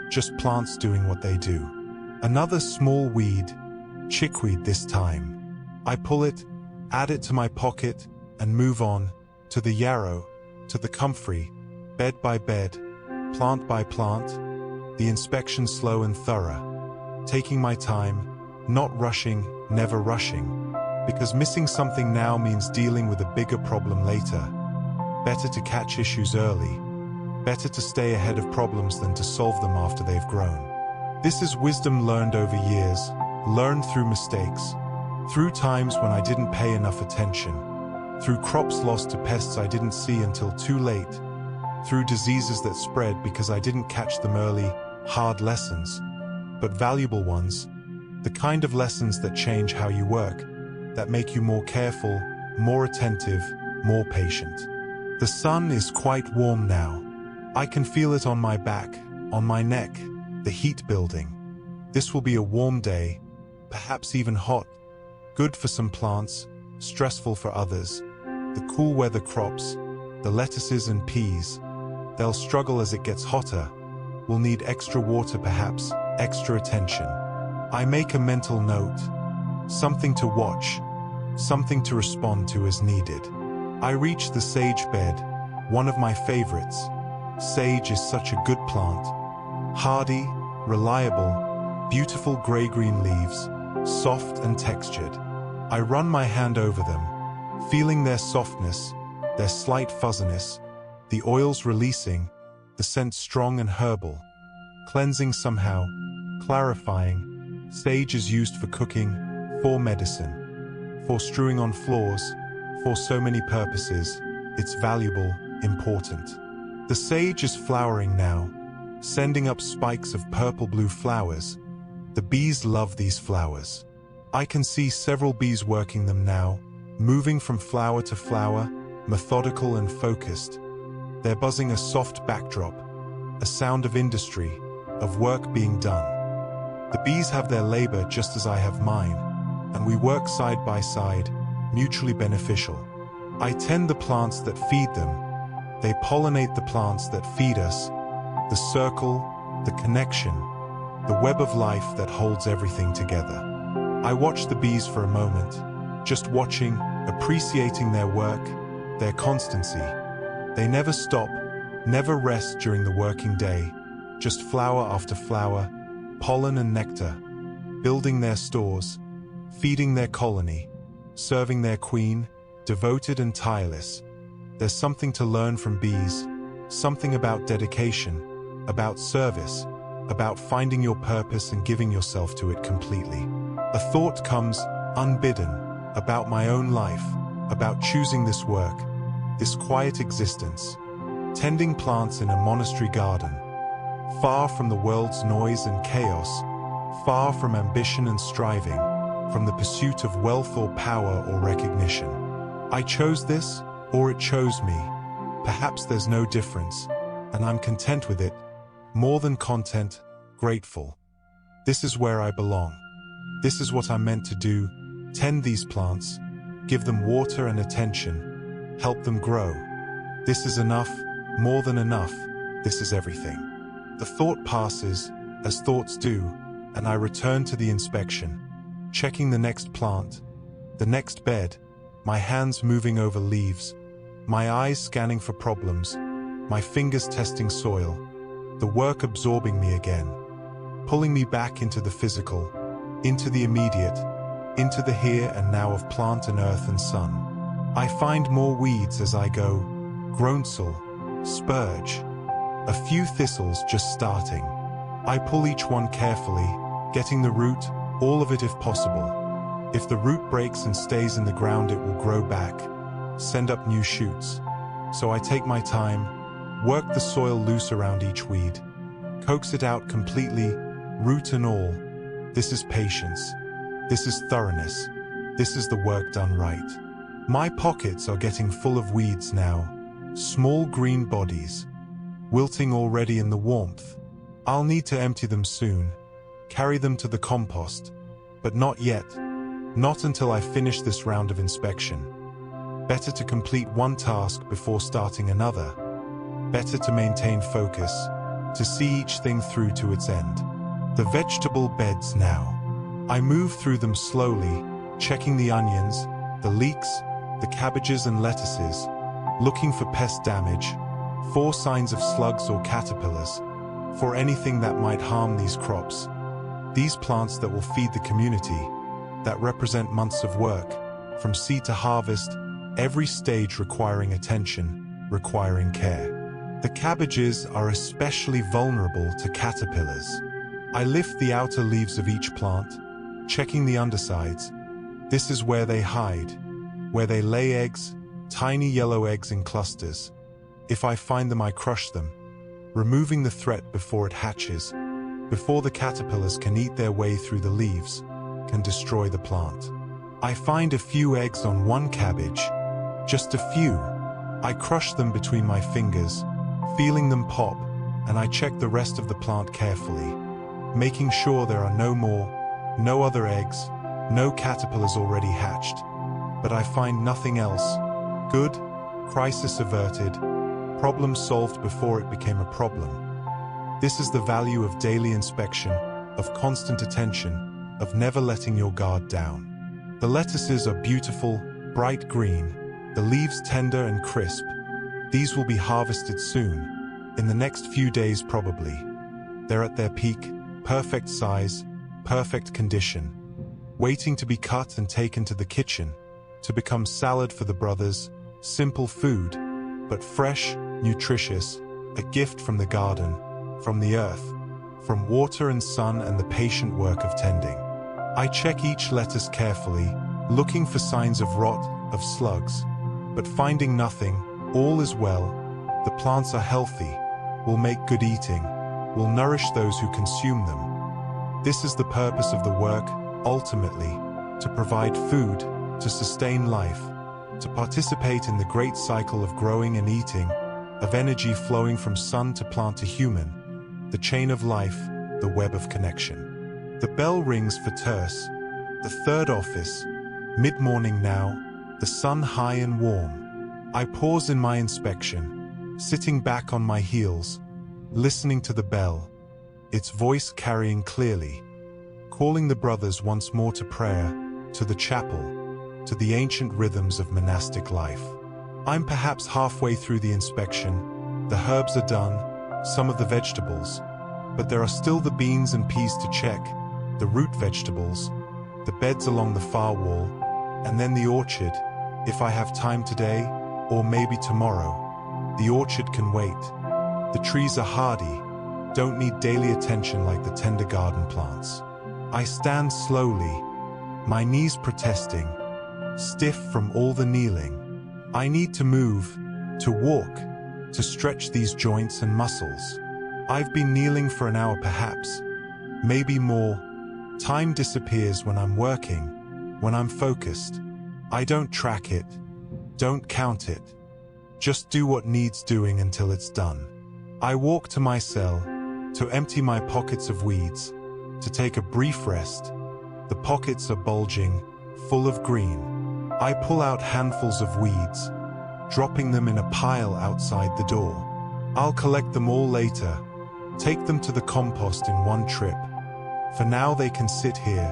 just plants doing what they do. Another small weed, chickweed this time. I pull it, add it to my pocket, and move on, to the yarrow, to the comfrey, bed by bed, plant by plant, the inspection slow and thorough, taking my time, not rushing, never rushing, because missing something now means dealing with a bigger problem later. Better to catch issues early, better to stay ahead of problems than to solve them after they've grown. This is wisdom learned over years, learned through mistakes, through times when I didn't pay enough attention, through crops lost to pests I didn't see until too late, through diseases that spread because I didn't catch them early. Hard lessons, but valuable ones, the kind of lessons that change how you work, that make you more careful, more attentive, more patient. The sun is quite warm now. I can feel it on my back, on my neck, the heat building. This will be a warm day, perhaps even hot, good for some plants, stressful for others. The cool weather crops, the lettuces and peas, they'll struggle as it gets hotter. Will need extra water perhaps, extra attention. I make a mental note, something to watch, something to respond to as needed. I reach the sage bed, one of my favorites. Sage is such a good plant. Hardy, reliable, beautiful gray-green leaves, soft and textured. I run my hand over them, feeling their softness, their slight fuzziness, the oils releasing, the scent strong and herbal, cleansing somehow, clarifying. Sage is used for cooking, for medicine, for strewing on floors, for so many purposes. It's valuable, important. The sage is flowering now, sending up spikes of purple-blue flowers. The bees love these flowers. I can see several bees working them now, moving from flower to flower, methodical and focused. They're buzzing a soft backdrop, a sound of industry, of work being done. The bees have their labor just as I have mine, and we work side by side, mutually beneficial. I tend the plants that feed them. They pollinate the plants that feed us. The circle, the connection, the web of life that holds everything together. I watch the bees for a moment, just watching, appreciating their work, their constancy. They never stop, never rest during the working day, just flower after flower, pollen and nectar, building their stores, feeding their colony, serving their queen, devoted and tireless. There's something to learn from bees, something about dedication, about service, about finding your purpose and giving yourself to it completely. A thought comes, unbidden, about my own life, about choosing this work, this quiet existence, tending plants in a monastery garden, far from the world's noise and chaos, far from ambition and striving, from the pursuit of wealth or power or recognition. I chose this, or it chose me. Perhaps there's no difference, and I'm content with it, more than content, grateful. This is where I belong. This is what I'm meant to do, tend these plants, give them water and attention, help them grow. This is enough, more than enough, this is everything. The thought passes, as thoughts do, and I return to the inspection, checking the next plant, the next bed, my hands moving over leaves, my eyes scanning for problems, my fingers testing soil, the work absorbing me again, pulling me back into the physical, into the immediate, into the here and now of plant and earth and sun. I find more weeds as I go, groundsel, spurge, a few thistles just starting. I pull each one carefully, getting the root, all of it if possible. If the root breaks and stays in the ground, it will grow back, send up new shoots. So I take my time, work the soil loose around each weed, coax it out completely, root and all. This is patience. This is thoroughness. This is the work done right. My pockets are getting full of weeds now, small green bodies, wilting already in the warmth. I'll need to empty them soon, carry them to the compost, but not yet, not until I finish this round of inspection. Better to complete one task before starting another. Better to maintain focus, to see each thing through to its end. The vegetable beds now. I move through them slowly, checking the onions, the leeks, the cabbages and lettuces, looking for pest damage, for signs of slugs or caterpillars, for anything that might harm these crops. These plants that will feed the community, that represent months of work, from seed to harvest, every stage requiring attention, requiring care. The cabbages are especially vulnerable to caterpillars. I lift the outer leaves of each plant, checking the undersides. This is where they hide, where they lay eggs, tiny yellow eggs in clusters. If I find them, I crush them, removing the threat before it hatches, before the caterpillars can eat their way through the leaves, can destroy the plant. I find a few eggs on one cabbage, just a few. I crush them between my fingers, feeling them pop, and I check the rest of the plant carefully, making sure there are no more, no other eggs, no caterpillars already hatched. But I find nothing else. Good, crisis averted, problem solved before it became a problem. This is the value of daily inspection, of constant attention, of never letting your guard down. The lettuces are beautiful, bright green, the leaves tender and crisp. These will be harvested soon, in the next few days probably. They're at their peak, perfect size, perfect condition, waiting to be cut and taken to the kitchen, to become salad for the brothers, simple food, but fresh, nutritious, a gift from the garden, from the earth, from water and sun and the patient work of tending. I check each lettuce carefully, looking for signs of rot, of slugs, but finding nothing. All is well. The plants are healthy, will make good eating, will nourish those who consume them. This is the purpose of the work, ultimately, to provide food, to sustain life, to participate in the great cycle of growing and eating, of energy flowing from sun to plant to human, the chain of life, the web of connection. The bell rings for terce, the third office, mid-morning now, the sun high and warm. I pause in my inspection, sitting back on my heels, listening to the bell, its voice carrying clearly, calling the brothers once more to prayer, to the chapel, to the ancient rhythms of monastic life. I'm perhaps halfway through the inspection. The herbs are done, some of the vegetables, but there are still the beans and peas to check, the root vegetables, the beds along the far wall, and then the orchard, if I have time today, or maybe tomorrow. The orchard can wait. The trees are hardy, don't need daily attention like the tender garden plants. I stand slowly, my knees protesting, stiff from all the kneeling. I need to move, to walk, to stretch these joints and muscles. I've been kneeling for an hour perhaps, maybe more. Time disappears when I'm working, when I'm focused. I don't track it, don't count it. Just do what needs doing until it's done. I walk to my cell, to empty my pockets of weeds, to take a brief rest. The pockets are bulging, full of green. I pull out handfuls of weeds, dropping them in a pile outside the door. I'll collect them all later, take them to the compost in one trip. For now they can sit here,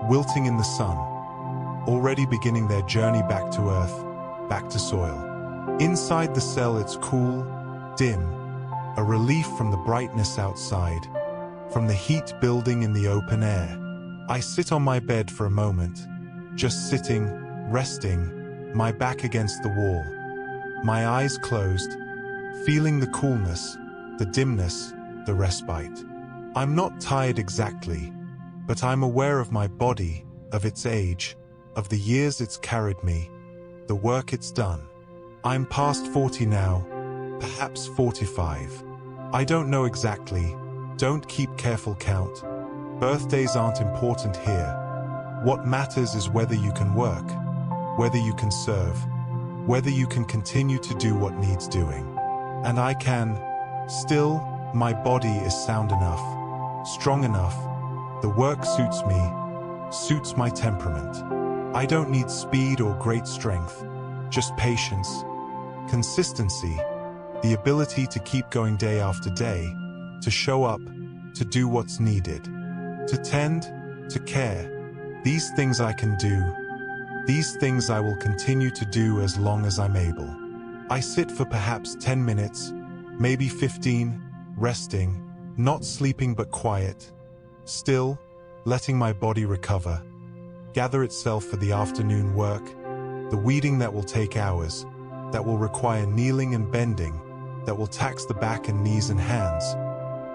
wilting in the sun, already beginning their journey back to earth, back to soil. Inside the cell it's cool, dim, a relief from the brightness outside, from the heat building in the open air. I sit on my bed for a moment, just sitting, resting, my back against the wall, my eyes closed, feeling the coolness, the dimness, the respite. I'm not tired exactly, but I'm aware of my body, of its age, of the years it's carried me, the work it's done. I'm past 40 now, perhaps 45. I don't know exactly, don't keep careful count. Birthdays aren't important here. What matters is whether you can work, whether you can serve, whether you can continue to do what needs doing. And I can. Still, my body is sound enough, strong enough. The work suits me, suits my temperament. I don't need speed or great strength, just patience, consistency, the ability to keep going day after day, to show up, to do what's needed, to tend, to care. These things I can do. These things I will continue to do as long as I'm able. I sit for perhaps 10 minutes, maybe 15, resting, not sleeping but quiet, still, letting my body recover, gather itself for the afternoon work, the weeding that will take hours, that will require kneeling and bending, that will tax the back and knees and hands.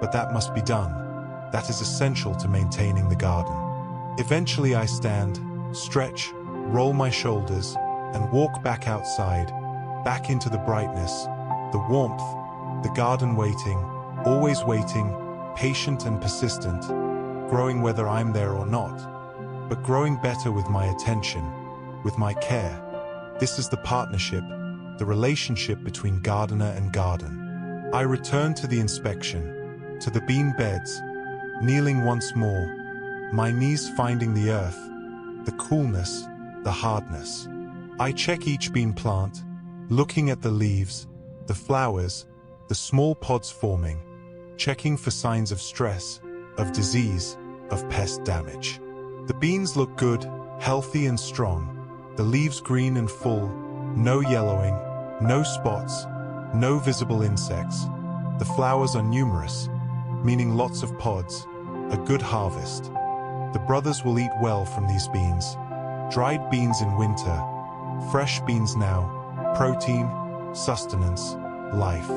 But that must be done. That is essential to maintaining the garden. Eventually I stand, stretch, roll my shoulders, and walk back outside, back into the brightness, the warmth, the garden waiting, always waiting, patient and persistent, growing whether I'm there or not, but growing better with my attention, with my care. This is the partnership, the relationship between gardener and garden. I return to the inspection, to the bean beds, kneeling once more, my knees finding the earth, the coolness, the hardness. I check each bean plant, looking at the leaves, the flowers, the small pods forming, checking for signs of stress, of disease, of pest damage. The beans look good, healthy and strong, the leaves green and full, no yellowing, no spots, no visible insects. The flowers are numerous, meaning lots of pods, a good harvest. The brothers will eat well from these beans. Dried beans in winter, Fresh beans now, protein, sustenance, life.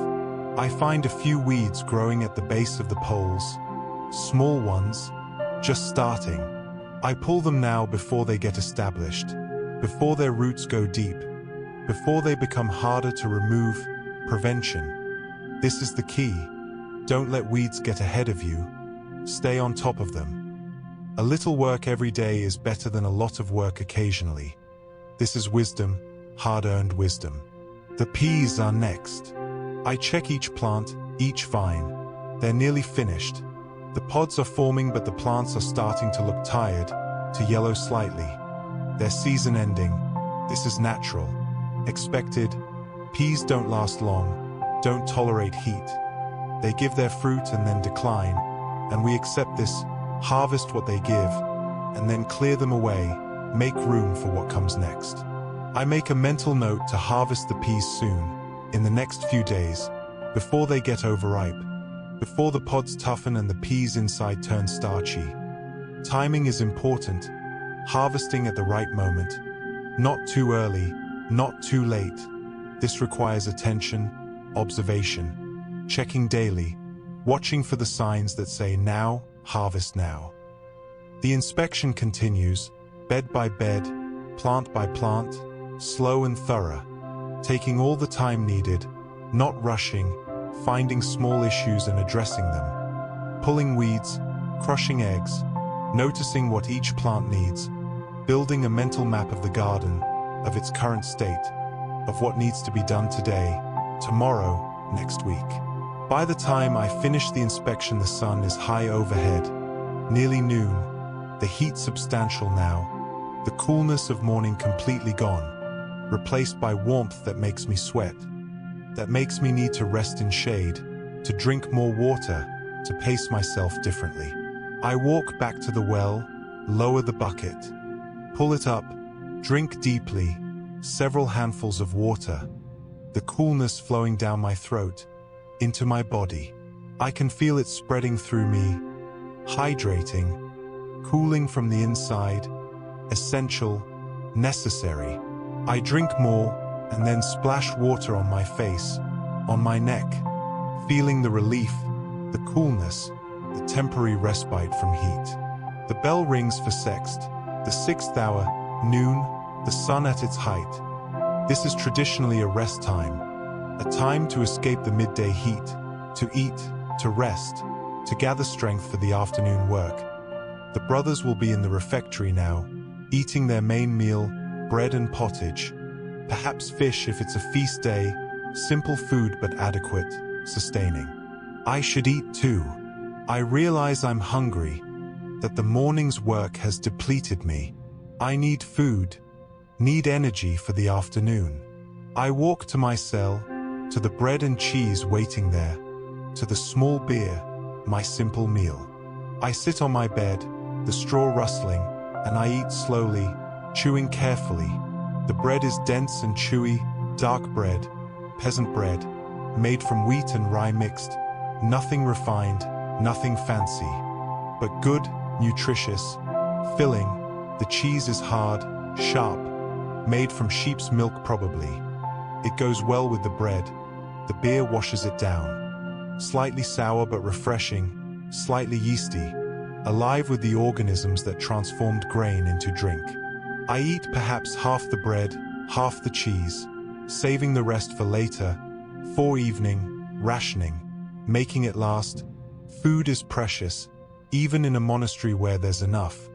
I find a few weeds growing at the base of the poles, small ones, just starting. I pull them now before they get established, before their roots go deep, before they become harder to remove. Prevention. This is the key. Don't let weeds get ahead of you. Stay on top of them. A little work every day is better than a lot of work occasionally. This is wisdom, hard-earned wisdom. The peas are next. I check each plant, each vine. They're nearly finished. The pods are forming, but the plants are starting to look tired, to yellow slightly. Their season ending. This is natural. Expected. Peas don't last long, don't tolerate heat. They give their fruit and then decline, and we accept this, harvest what they give, and then clear them away, make room for what comes next. I make a mental note to harvest the peas soon, in the next few days, before they get overripe, before the pods toughen and the peas inside turn starchy. Timing is important, harvesting at the right moment, not too early, not too late. This requires attention, observation, checking daily, watching for the signs that say now, harvest now. The inspection continues, bed by bed, plant by plant, slow and thorough, taking all the time needed, not rushing, finding small issues and addressing them, pulling weeds, crushing eggs, noticing what each plant needs, building a mental map of the garden, of its current state, of what needs to be done today, tomorrow, next week. By the time I finish the inspection, the sun is high overhead, nearly noon, the heat substantial now, the coolness of morning completely gone, replaced by warmth that makes me sweat, that makes me need to rest in shade, to drink more water, to pace myself differently. I walk back to the well, lower the bucket, pull it up, drink deeply, several handfuls of water, the coolness flowing down my throat, into my body. I can feel it spreading through me, hydrating, cooling from the inside, essential, necessary. I drink more and then splash water on my face, on my neck, feeling the relief, the coolness, the temporary respite from heat. The bell rings for sext, the 6th hour, noon, the sun at its height. This is traditionally a rest time, a time to escape the midday heat, to eat, to rest, to gather strength for the afternoon work. The brothers will be in the refectory now, eating their main meal, bread and pottage, perhaps fish if it's a feast day, simple food but adequate, sustaining. I should eat too. I realize I'm hungry, that the morning's work has depleted me. I need food, need energy for the afternoon. I walk to my cell, to the bread and cheese waiting there, to the small beer, my simple meal. I sit on my bed, the straw rustling, and I eat slowly, chewing carefully. The bread is dense and chewy, dark bread, peasant bread, made from wheat and rye mixed, nothing refined, nothing fancy, but good, nutritious, filling. The cheese is hard, sharp, made from sheep's milk probably. It goes well with the bread. The beer washes it down. Slightly sour but refreshing, slightly yeasty, alive with the organisms that transformed grain into drink. I eat perhaps half the bread, half the cheese, saving the rest for later, for evening, rationing, making it last. Food is precious, even in a monastery where there's enough,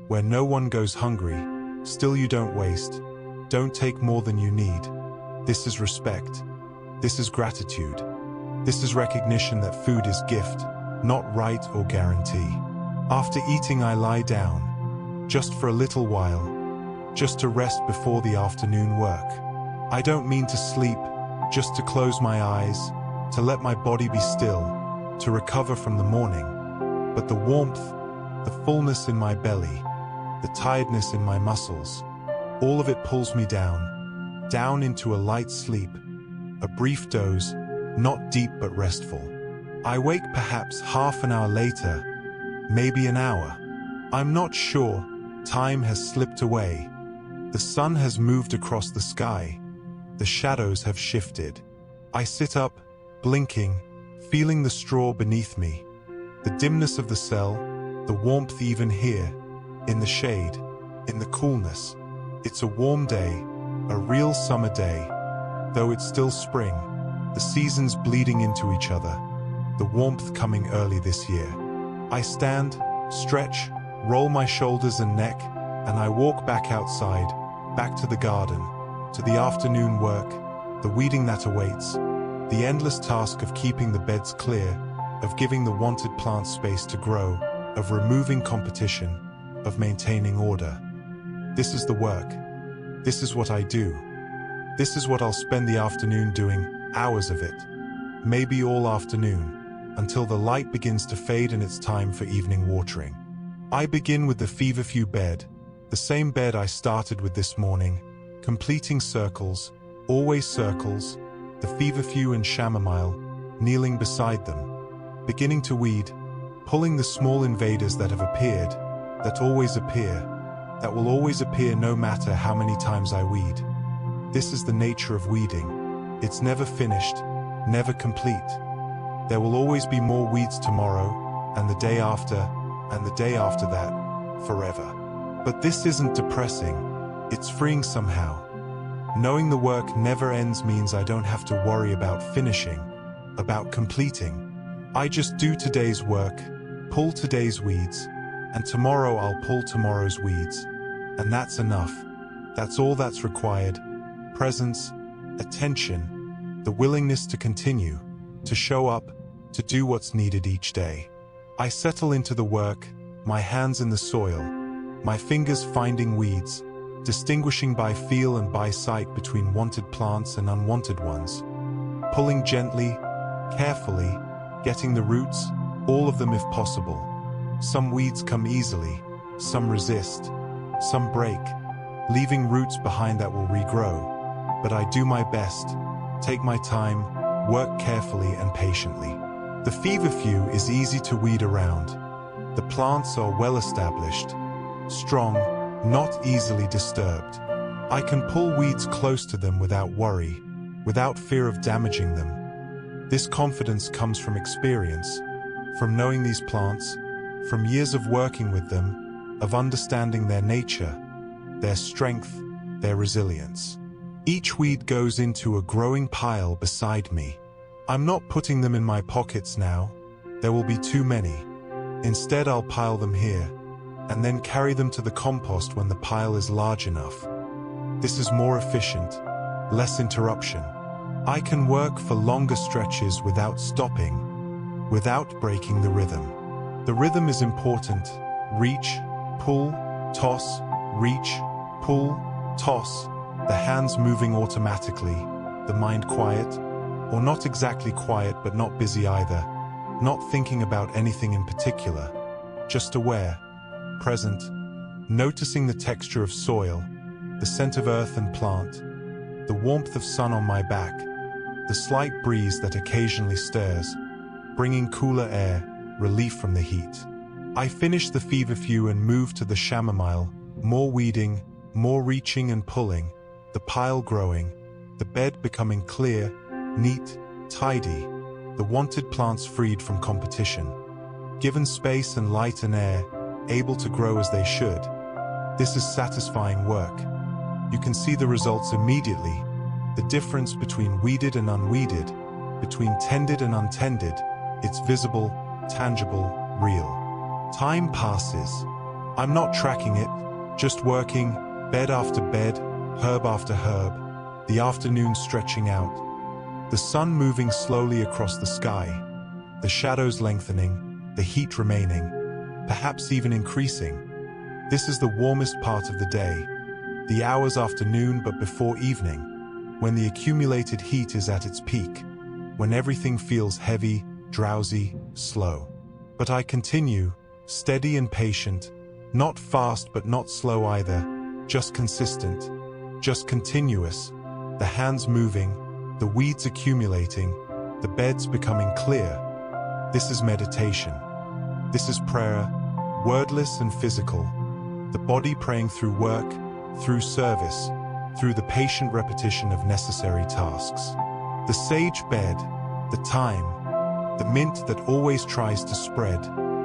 where no one goes hungry. Still you don't waste, don't take more than you need. This is respect. This is gratitude. This is recognition that food is gift, not right or guarantee. After eating I lie down, just for a little while, just to rest before the afternoon work. I don't mean to sleep, just to close my eyes, to let my body be still, to recover from the morning. But the warmth, the fullness in my belly, the tiredness in my muscles, all of it pulls me down into a light sleep, a brief doze, not deep but restful. I wake perhaps half an hour later, maybe an hour. I'm not sure, time has slipped away. The The sun has moved across the sky. The shadows have shifted. I sit up, blinking, feeling the straw beneath me. The dimness of the cell, the warmth even here, in the shade, in the coolness. It's a warm day, a real summer day. Though it's still spring, the seasons bleeding into each other, the warmth coming early this year. I stand, stretch, roll my shoulders and neck, and I walk back outside, back to the garden, to the afternoon work, the weeding that awaits, the endless task of keeping the beds clear, of giving the wanted plants space to grow, of removing competition, of maintaining order. This is the work. This is what I do. This is what I'll spend the afternoon doing, hours of it. Maybe all afternoon, until the light begins to fade and it's time for evening watering. I begin with the feverfew bed, the same bed I started with this morning, completing circles, always circles, the feverfew and chamomile, kneeling beside them, beginning to weed, pulling the small invaders that have appeared, that always appear, that will always appear no matter how many times I weed. This is the nature of weeding. It's never finished, never complete. There will always be more weeds tomorrow, and the day after, and the day after that, forever. But this isn't depressing. It's freeing somehow. Knowing the work never ends means I don't have to worry about finishing, about completing. I just do today's work, pull today's weeds, and tomorrow I'll pull tomorrow's weeds. And that's enough. That's all that's required. Presence, attention, the willingness to continue, to show up, to do what's needed each day. I settle into the work, my hands in the soil, my fingers finding weeds, distinguishing by feel and by sight between wanted plants and unwanted ones. Pulling gently, carefully, getting the roots, all of them if possible. Some weeds come easily, some resist, some break, leaving roots behind that will regrow. But I do my best, take my time, work carefully and patiently. The feverfew is easy to weed around. The plants are well established, strong, not easily disturbed. I can pull weeds close to them without worry, without fear of damaging them. This confidence comes from experience, from knowing these plants, from years of working with them, of understanding their nature, their strength, their resilience. Each weed goes into a growing pile beside me. I'm not putting them in my pockets now. There will be too many. Instead, I'll pile them here, and then carry them to the compost when the pile is large enough. This is more efficient, less interruption. I can work for longer stretches without stopping, without breaking the rhythm. The rhythm is important. Reach, pull, toss, reach, pull, toss. The hands moving automatically, the mind quiet, or not exactly quiet but not busy either, not thinking about anything in particular, just aware, present, noticing the texture of soil, the scent of earth and plant, the warmth of sun on my back, the slight breeze that occasionally stirs, bringing cooler air, relief from the heat. I finish the feverfew and move to the chamomile, more weeding, more reaching and pulling, the pile growing, the bed becoming clear, neat, tidy, the wanted plants freed from competition. Given space and light and air, able to grow as they should. This is satisfying work. You can see the results immediately, the difference between weeded and unweeded, between tended and untended. It's visible, tangible, real. Time passes. I'm not tracking it, just working, bed after bed, herb after herb, the afternoon stretching out, the sun moving slowly across the sky, the shadows lengthening, the heat remaining, perhaps even increasing. This is the warmest part of the day, the hours after noon but before evening, when the accumulated heat is at its peak, when everything feels heavy, drowsy, slow. But I continue, steady and patient, not fast but not slow either, just consistent, just continuous, the hands moving, the weeds accumulating, the beds becoming clear. This is meditation. This is prayer, wordless and physical, the body praying through work, through service, through the patient repetition of necessary tasks. The sage bed, the thyme, the mint that always tries to spread,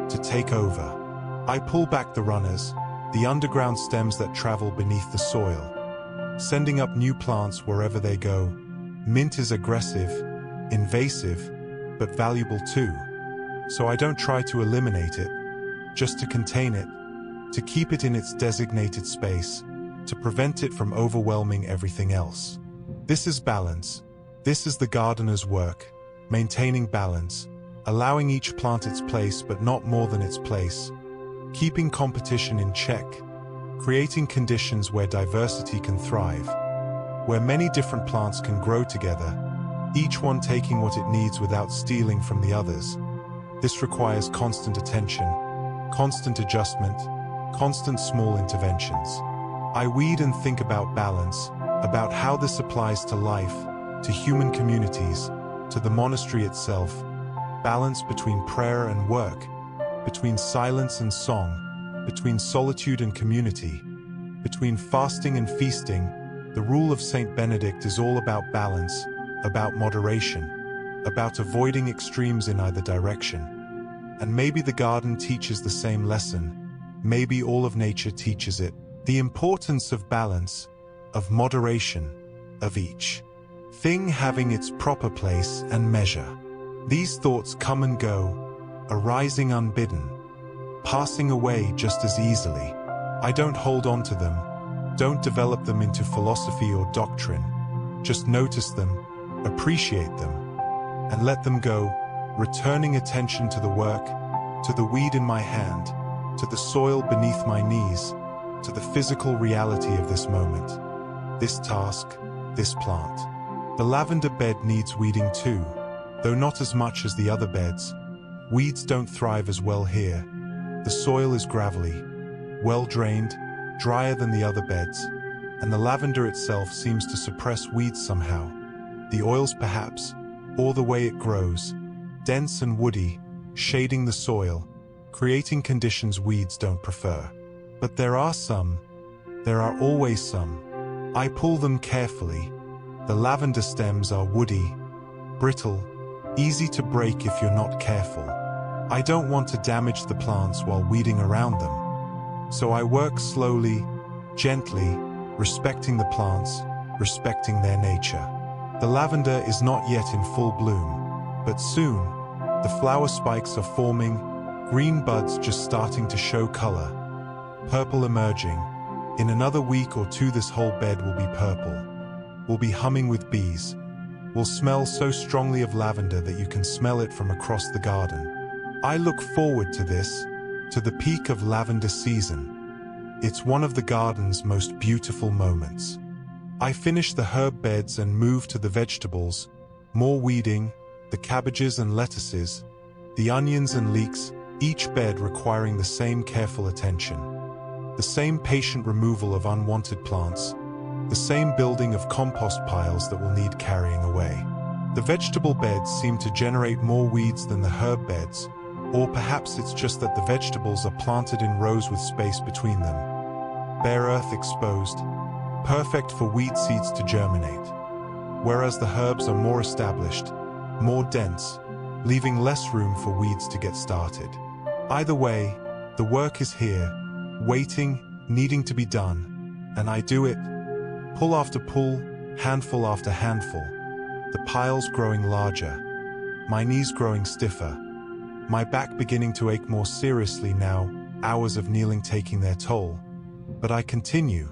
to take over. I pull back the runners, the underground stems that travel beneath the soil, sending up new plants wherever they go. Mint is aggressive, invasive, but valuable too. So I don't try to eliminate it, just to contain it, to keep it in its designated space, to prevent it from overwhelming everything else. This is balance. This is the gardener's work, maintaining balance, allowing each plant its place but not more than its place, keeping competition in check, creating conditions where diversity can thrive, where many different plants can grow together, each one taking what it needs without stealing from the others. This requires constant attention, constant adjustment, constant small interventions. I weed and think about balance, about how this applies to life, to human communities, to the monastery itself. Balance between prayer and work, between silence and song, between solitude and community, between fasting and feasting. The rule of Saint Benedict is all about balance, about moderation, about avoiding extremes in either direction. And maybe the garden teaches the same lesson. Maybe all of nature teaches it. The importance of balance, of moderation, of each thing having its proper place and measure. These thoughts come and go, arising unbidden, passing away just as easily. I don't hold on to them, don't develop them into philosophy or doctrine. Just notice them, appreciate them, and let them go, returning attention to the work, to the weed in my hand, to the soil beneath my knees, to the physical reality of this moment, this task, this plant. The lavender bed needs weeding too, though not as much as the other beds. Weeds don't thrive as well here. The soil is gravelly, well drained, drier than the other beds, and the lavender itself seems to suppress weeds somehow. The oils perhaps, or the way it grows, dense and woody, shading the soil, creating conditions weeds don't prefer. But there are always some. I pull them carefully. The lavender stems are woody, brittle, easy to break if you're not careful. I don't want to damage the plants while weeding around them. So I work slowly, gently, respecting the plants, respecting their nature. The lavender is not yet in full bloom, but soon, the flower spikes are forming, green buds just starting to show color, purple emerging. In another week or two this whole bed will be purple. Will be humming with bees, will smell so strongly of lavender that you can smell it from across the garden. I look forward to this, to the peak of lavender season. It's one of the garden's most beautiful moments. I finish the herb beds and move to the vegetables, more weeding, the cabbages and lettuces, the onions and leeks, each bed requiring the same careful attention, the same patient removal of unwanted plants, the same building of compost piles that will need carrying away. The vegetable beds seem to generate more weeds than the herb beds, or perhaps it's just that the vegetables are planted in rows with space between them. Bare earth exposed, perfect for weed seeds to germinate. Whereas the herbs are more established, more dense, leaving less room for weeds to get started. Either way, the work is here, waiting, needing to be done, and I do it. Pull after pull, handful after handful, the piles growing larger, my knees growing stiffer, my back beginning to ache more seriously now, hours of kneeling taking their toll. But I continue,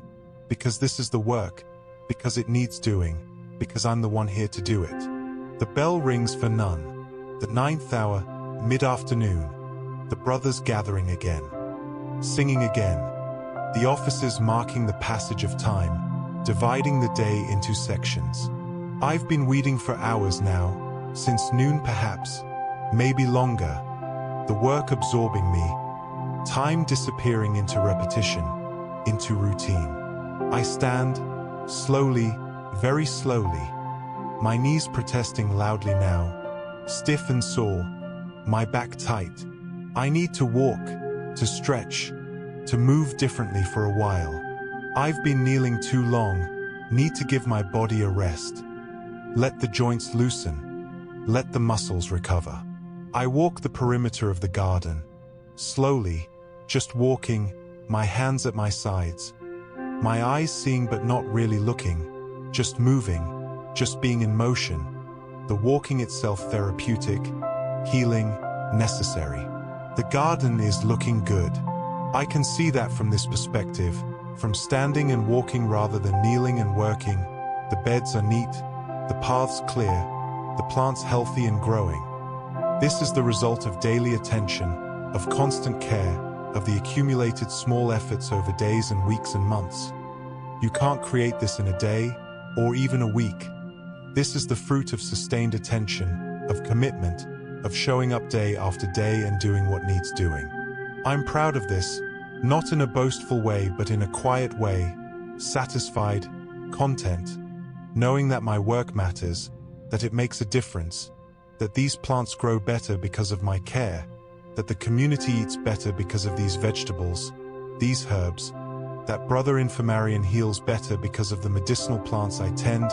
because this is the work, because it needs doing, because I'm the one here to do it. The bell rings for none. The 9th hour, mid-afternoon, the brothers gathering again, singing again, the officers marking the passage of time, dividing the day into sections. I've been weeding for hours now, since noon perhaps, maybe longer, the work absorbing me, time disappearing into repetition, into routine. I stand, slowly, very slowly, my knees protesting loudly now, stiff and sore, my back tight. I need to walk, to stretch, to move differently for a while. I've been kneeling too long, need to give my body a rest. Let the joints loosen, let the muscles recover. I walk the perimeter of the garden, slowly, just walking, my hands at my sides. My eyes seeing but not really looking, just moving, just being in motion. The walking itself therapeutic, healing, necessary. The garden is looking good. I can see that from this perspective, from standing and walking rather than kneeling and working. The beds are neat, the paths clear, the plants healthy and growing. This is the result of daily attention, of constant care, of the accumulated small efforts over days and weeks and months. You can't create this in a day, or even a week. This is the fruit of sustained attention, of commitment, of showing up day after day and doing what needs doing. I'm proud of this, not in a boastful way but in a quiet way, satisfied, content, knowing that my work matters, that it makes a difference, that these plants grow better because of my care, that the community eats better because of these vegetables, these herbs, that Brother Infirmarian heals better because of the medicinal plants I tend.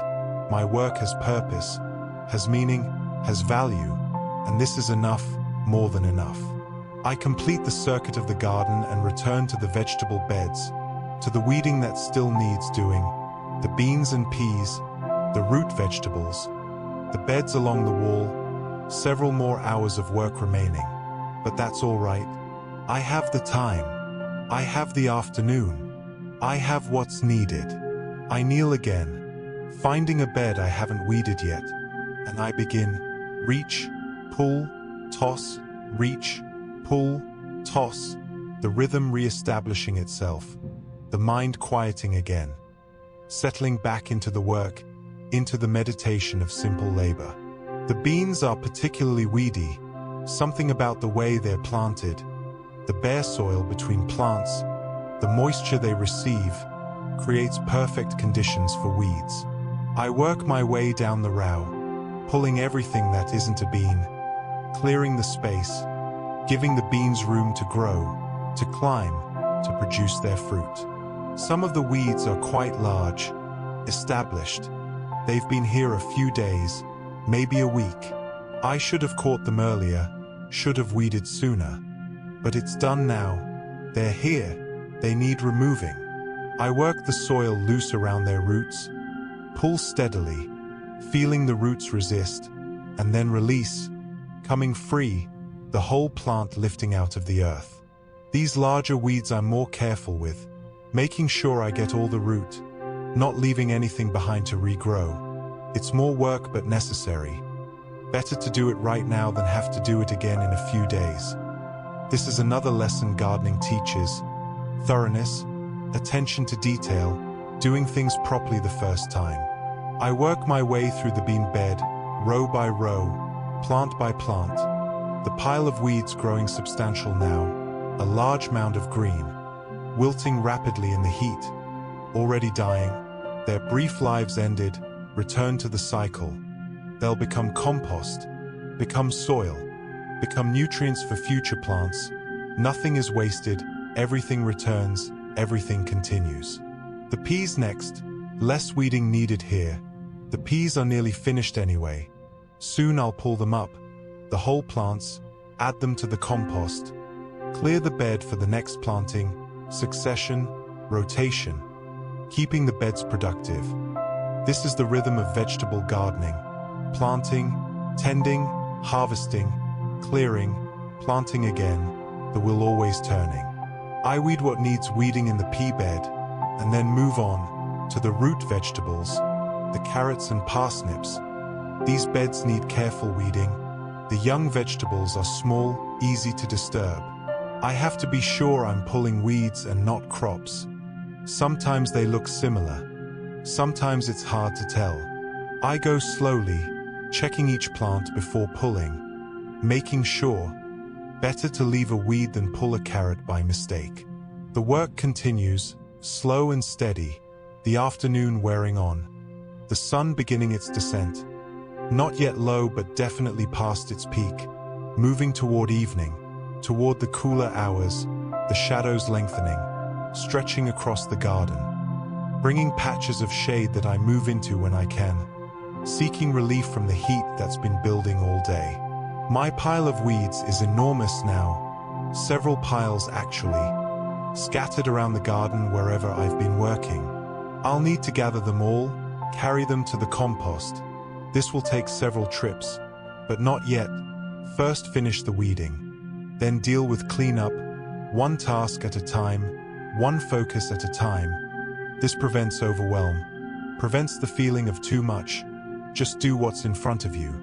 My work has purpose, has meaning, has value, and this is enough, more than enough. I complete the circuit of the garden and return to the vegetable beds, to the weeding that still needs doing, the beans and peas, the root vegetables, the beds along the wall, several more hours of work remaining. But that's all right. I have the time. I have the afternoon. I have what's needed. I kneel again, finding a bed I haven't weeded yet, and I begin. Reach, pull, toss, reach, pull, toss, the rhythm re-establishing itself, the mind quieting again, settling back into the work, into the meditation of simple labor. The beans are particularly weedy, something about the way they're planted, the bare soil between plants, the moisture they receive, creates perfect conditions for weeds. I work my way down the row, pulling everything that isn't a bean, clearing the space, giving the beans room to grow, to climb, to produce their fruit. Some of the weeds are quite large, established. They've been here a few days, maybe a week. I should have caught them earlier, should have weeded sooner. But it's done now. They're here. They need removing. I work the soil loose around their roots, pull steadily, feeling the roots resist, and then release, coming free, the whole plant lifting out of the earth. These larger weeds I'm more careful with, making sure I get all the root, not leaving anything behind to regrow. It's more work but necessary. Better to do it right now than have to do it again in a few days. This is another lesson gardening teaches: thoroughness, attention to detail, doing things properly the first time. I work my way through the bean bed, row by row, plant by plant. The pile of weeds growing substantial now, a large mound of green, wilting rapidly in the heat, already dying, their brief lives ended, return to the cycle. They'll become compost, become soil, become nutrients for future plants. Nothing is wasted, everything returns, everything continues. The peas next, less weeding needed here. The peas are nearly finished anyway. Soon I'll pull them up, the whole plants, add them to the compost, clear the bed for the next planting, succession, rotation, keeping the beds productive. This is the rhythm of vegetable gardening. Planting, tending, harvesting, clearing, planting again, the wheel always turning. I weed what needs weeding in the pea bed, and then move on to the root vegetables, the carrots and parsnips. These beds need careful weeding. The young vegetables are small, easy to disturb. I have to be sure I'm pulling weeds and not crops. Sometimes they look similar. Sometimes it's hard to tell. I go slowly, checking each plant before pulling, making sure. Better to leave a weed than pull a carrot by mistake. The work continues, slow and steady, the afternoon wearing on, the sun beginning its descent. Not yet low but definitely past its peak, moving toward evening, toward the cooler hours, the shadows lengthening, stretching across the garden. bringing patches of shade that I move into when I can, seeking relief from the heat that's been building all day. My pile of weeds is enormous now, several piles actually, scattered around the garden wherever I've been working. I'll need to gather them all, carry them to the compost. This will take several trips, but not yet. First finish the weeding, then deal with cleanup, one task at a time, one focus at a time. This prevents overwhelm, prevents the feeling of too much. Just do what's in front of you.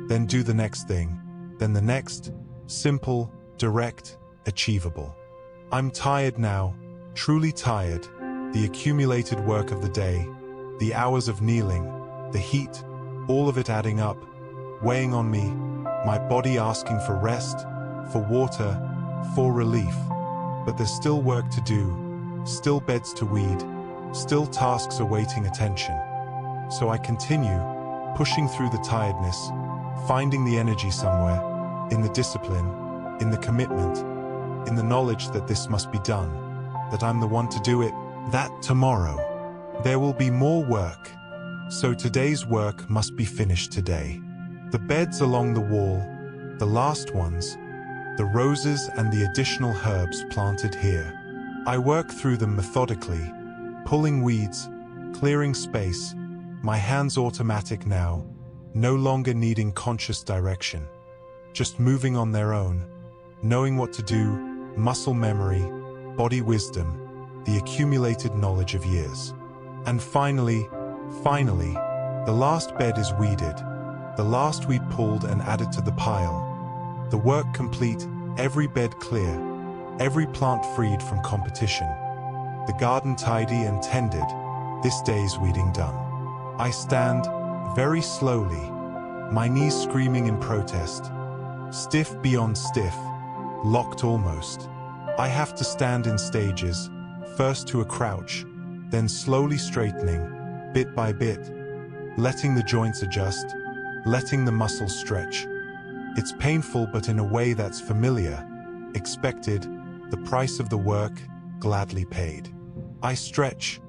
Then do the next thing, then the next. Simple, direct, achievable. I'm tired now, truly tired. The accumulated work of the day, the hours of kneeling, the heat, all of it adding up, weighing on me, my body asking for rest, for water, for relief. But there's still work to do, still beds to weed, still tasks awaiting attention. So I continue, pushing through the tiredness, finding the energy somewhere, in the discipline, in the commitment, in the knowledge that this must be done, that I'm the one to do it, that tomorrow there will be more work. So today's work must be finished today. The beds along the wall, the last ones, the roses and the additional herbs planted here. I work through them methodically, pulling weeds, clearing space, my hands automatic now, no longer needing conscious direction, just moving on their own, knowing what to do, muscle memory, body wisdom, the accumulated knowledge of years. And finally, the last bed is weeded, the last weed pulled and added to the pile. The work complete, every bed clear, every plant freed from competition. The garden tidy and tended, this day's weeding done. I stand, very slowly, my knees screaming in protest, stiff beyond stiff, locked almost. I have to stand in stages, first to a crouch, then slowly straightening, bit by bit, letting the joints adjust, letting the muscles stretch. It's painful, but in a way that's familiar, expected, the price of the work, gladly paid. I stretch,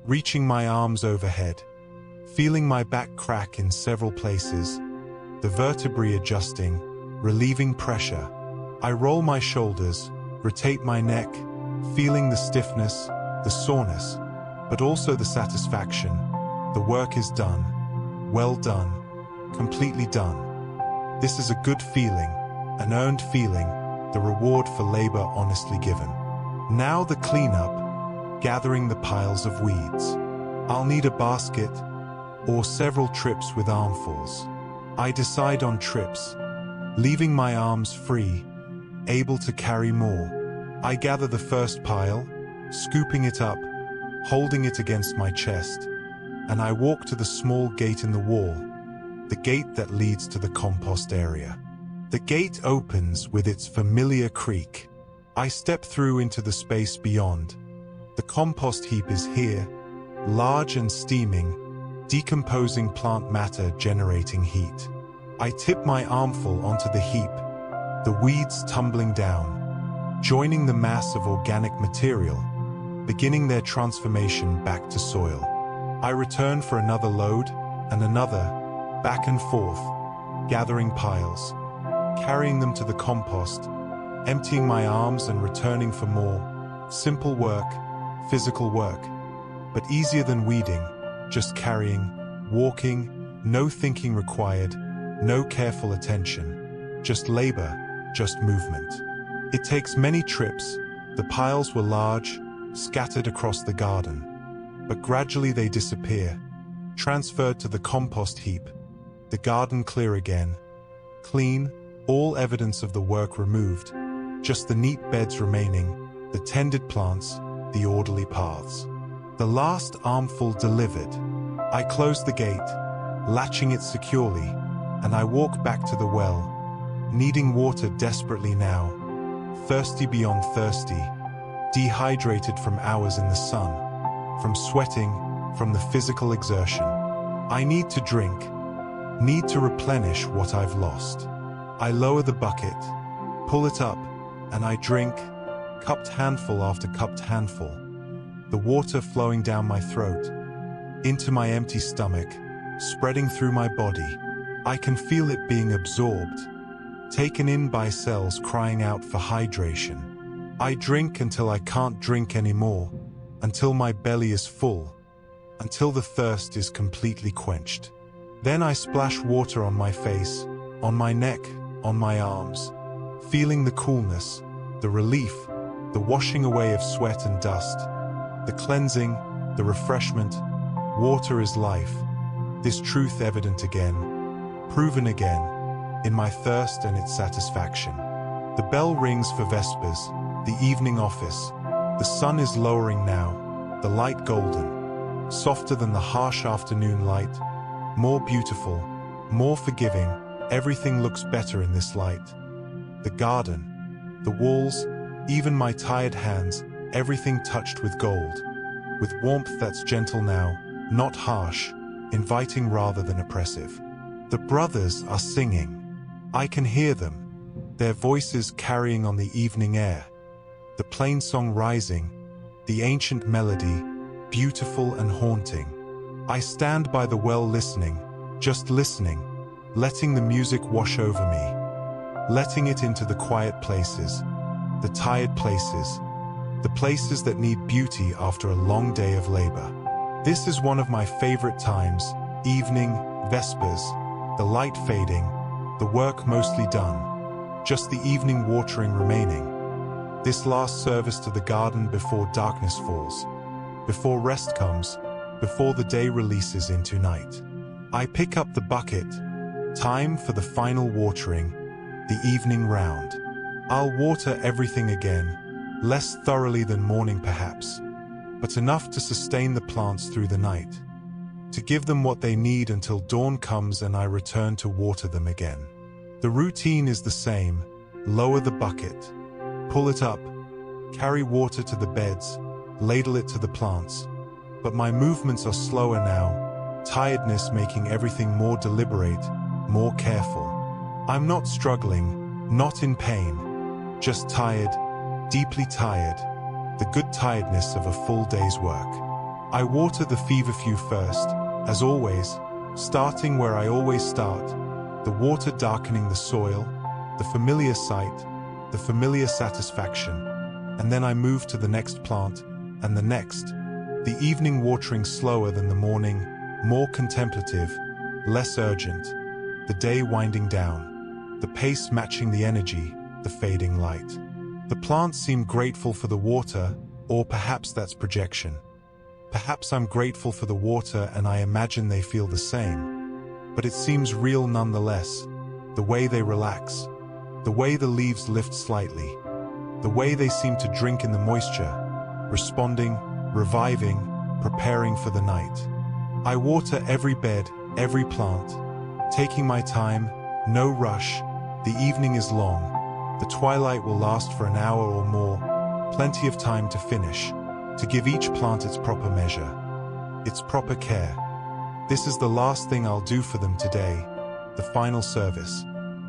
reaching my arms overhead, feeling my back crack in several places, the vertebrae adjusting, relieving pressure. I roll my shoulders, rotate my neck, feeling the stiffness, the soreness, but also the satisfaction. The work is done, well done, completely done. This is a good feeling, an earned feeling, the reward for labor honestly given. Now the cleanup, gathering the piles of weeds. I'll need a basket or several trips with armfuls. I decide on trips, leaving my arms free, able to carry more. I gather the first pile, scooping it up, holding it against my chest, and I walk to the small gate in the wall, the gate that leads to the compost area. The gate opens with its familiar creak. I step through into the space beyond. The compost heap is here, large and steaming, decomposing plant matter generating heat. I tip my armful onto the heap, the weeds tumbling down, joining the mass of organic material, beginning their transformation back to soil. I return for another load and another, back and forth, gathering piles, carrying them to the compost, emptying my arms and returning for more. Simple work, physical work, but easier than weeding, just carrying, walking, no thinking required, no careful attention, just labor, just movement. It takes many trips. The piles were large, scattered across the garden, but gradually they disappear, transferred to the compost heap, the garden clear again, clean, all evidence of the work removed, just the neat beds remaining, the tended plants, the orderly paths. The last armful delivered. I close the gate, latching it securely, and I walk back to the well, needing water desperately now, thirsty beyond thirsty, dehydrated from hours in the sun, from sweating, from the physical exertion. I need to drink, need to replenish what I've lost. I lower the bucket, pull it up, and I drink, cupped handful after cupped handful. the water flowing down my throat, into my empty stomach, spreading through my body. I can feel it being absorbed, taken in by cells crying out for hydration. I drink until I can't drink anymore, until my belly is full, until the thirst is completely quenched. Then I splash water on my face, on my neck, on my arms, feeling the coolness, the relief, the washing away of sweat and dust, the cleansing, the refreshment. Water is life. This truth evident again, proven again, in my thirst and its satisfaction. The bell rings for Vespers, the evening office. The sun is lowering now, the light golden, softer than the harsh afternoon light, more beautiful, more forgiving. Everything looks better in this light. The garden, the walls, even my tired hands, everything touched with gold, with warmth that's gentle now, not harsh, inviting rather than oppressive. The brothers are singing. I can hear them, their voices carrying on the evening air, the plain song rising, the ancient melody, beautiful and haunting. I stand by the well listening, just listening, letting the music wash over me, letting it into the quiet places, the tired places, the places that need beauty after a long day of labor. This is one of my favorite times, evening, Vespers, the light fading, the work mostly done, just the evening watering remaining. This last service to the garden before darkness falls, before rest comes, before the day releases into night. I pick up the bucket, time for the final watering, the evening round. I'll water everything again, less thoroughly than morning perhaps, but enough to sustain the plants through the night, to give them what they need until dawn comes and I return to water them again. The routine is the same: lower the bucket, pull it up, carry water to the beds, ladle it to the plants. But my movements are slower now, tiredness making everything more deliberate, more careful. I'm not struggling, not in pain, just tired, deeply tired, the good tiredness of a full day's work. I water the feverfew first, as always, starting where I always start, the water darkening the soil, the familiar sight, the familiar satisfaction, and then I move to the next plant, and the next, the evening watering slower than the morning, more contemplative, less urgent, the day winding down, the pace matching the energy, the fading light. The plants seem grateful for the water, or perhaps that's projection. Perhaps I'm grateful for the water and I imagine they feel the same. But it seems real nonetheless, the way they relax, the way the leaves lift slightly, the way they seem to drink in the moisture, responding, reviving, preparing for the night. I water every bed, every plant, taking my time, no rush. The evening is long. The twilight will last for an hour or more, plenty of time to finish, to give each plant its proper measure, its proper care. This is the last thing I'll do for them today, the final service.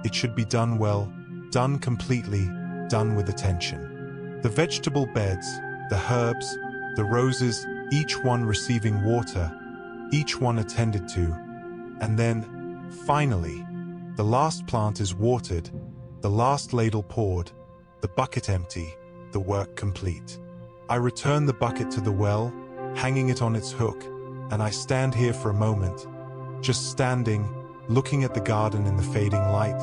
It should be done well, done completely, done with attention. The vegetable beds, the herbs, the roses, each one receiving water, each one attended to, and then, finally, the last plant is watered, the last ladle poured, the bucket empty, the work complete. I return the bucket to the well, hanging it on its hook, and I stand here for a moment, just standing, looking at the garden in the fading light,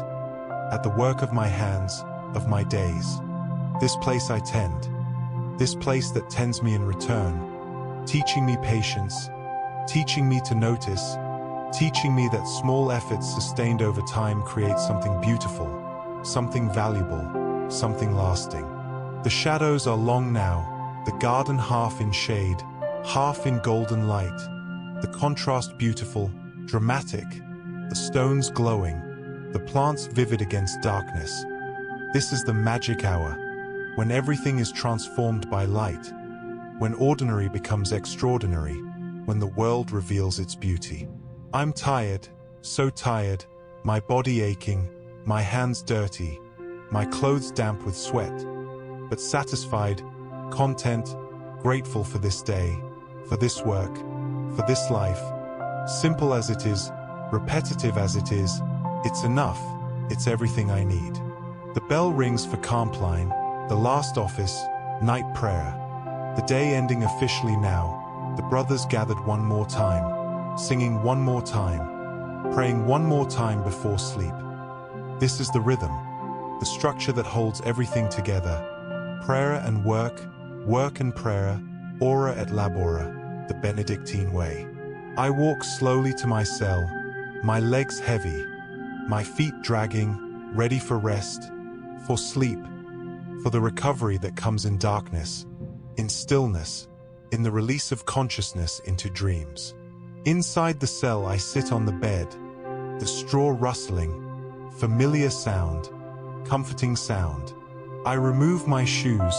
at the work of my hands, of my days. This place I tend, this place that tends me in return, teaching me patience, teaching me to notice, teaching me that small efforts sustained over time create something beautiful, something valuable, something lasting. The shadows are long now, the garden half in shade, half in golden light, the contrast beautiful, dramatic, the stones glowing, the plants vivid against darkness. This is the magic hour, when everything is transformed by light, when ordinary becomes extraordinary, when the world reveals its beauty. I'm tired, so tired, my body aching, my hands dirty, my clothes damp with sweat, but satisfied, content, grateful for this day, for this work, for this life. Simple as it is, repetitive as it is, it's enough, it's everything I need. The bell rings for Compline, the last office, night prayer. The day ending officially now, the brothers gathered one more time, singing one more time, praying one more time before sleep. This is the rhythm, the structure that holds everything together. Prayer and work, work and prayer, ora et labora, the Benedictine way. I walk slowly to my cell, my legs heavy, my feet dragging, ready for rest, for sleep, for the recovery that comes in darkness, in stillness, in the release of consciousness into dreams. Inside the cell I sit on the bed, the straw rustling, familiar sound, comforting sound. I remove my shoes,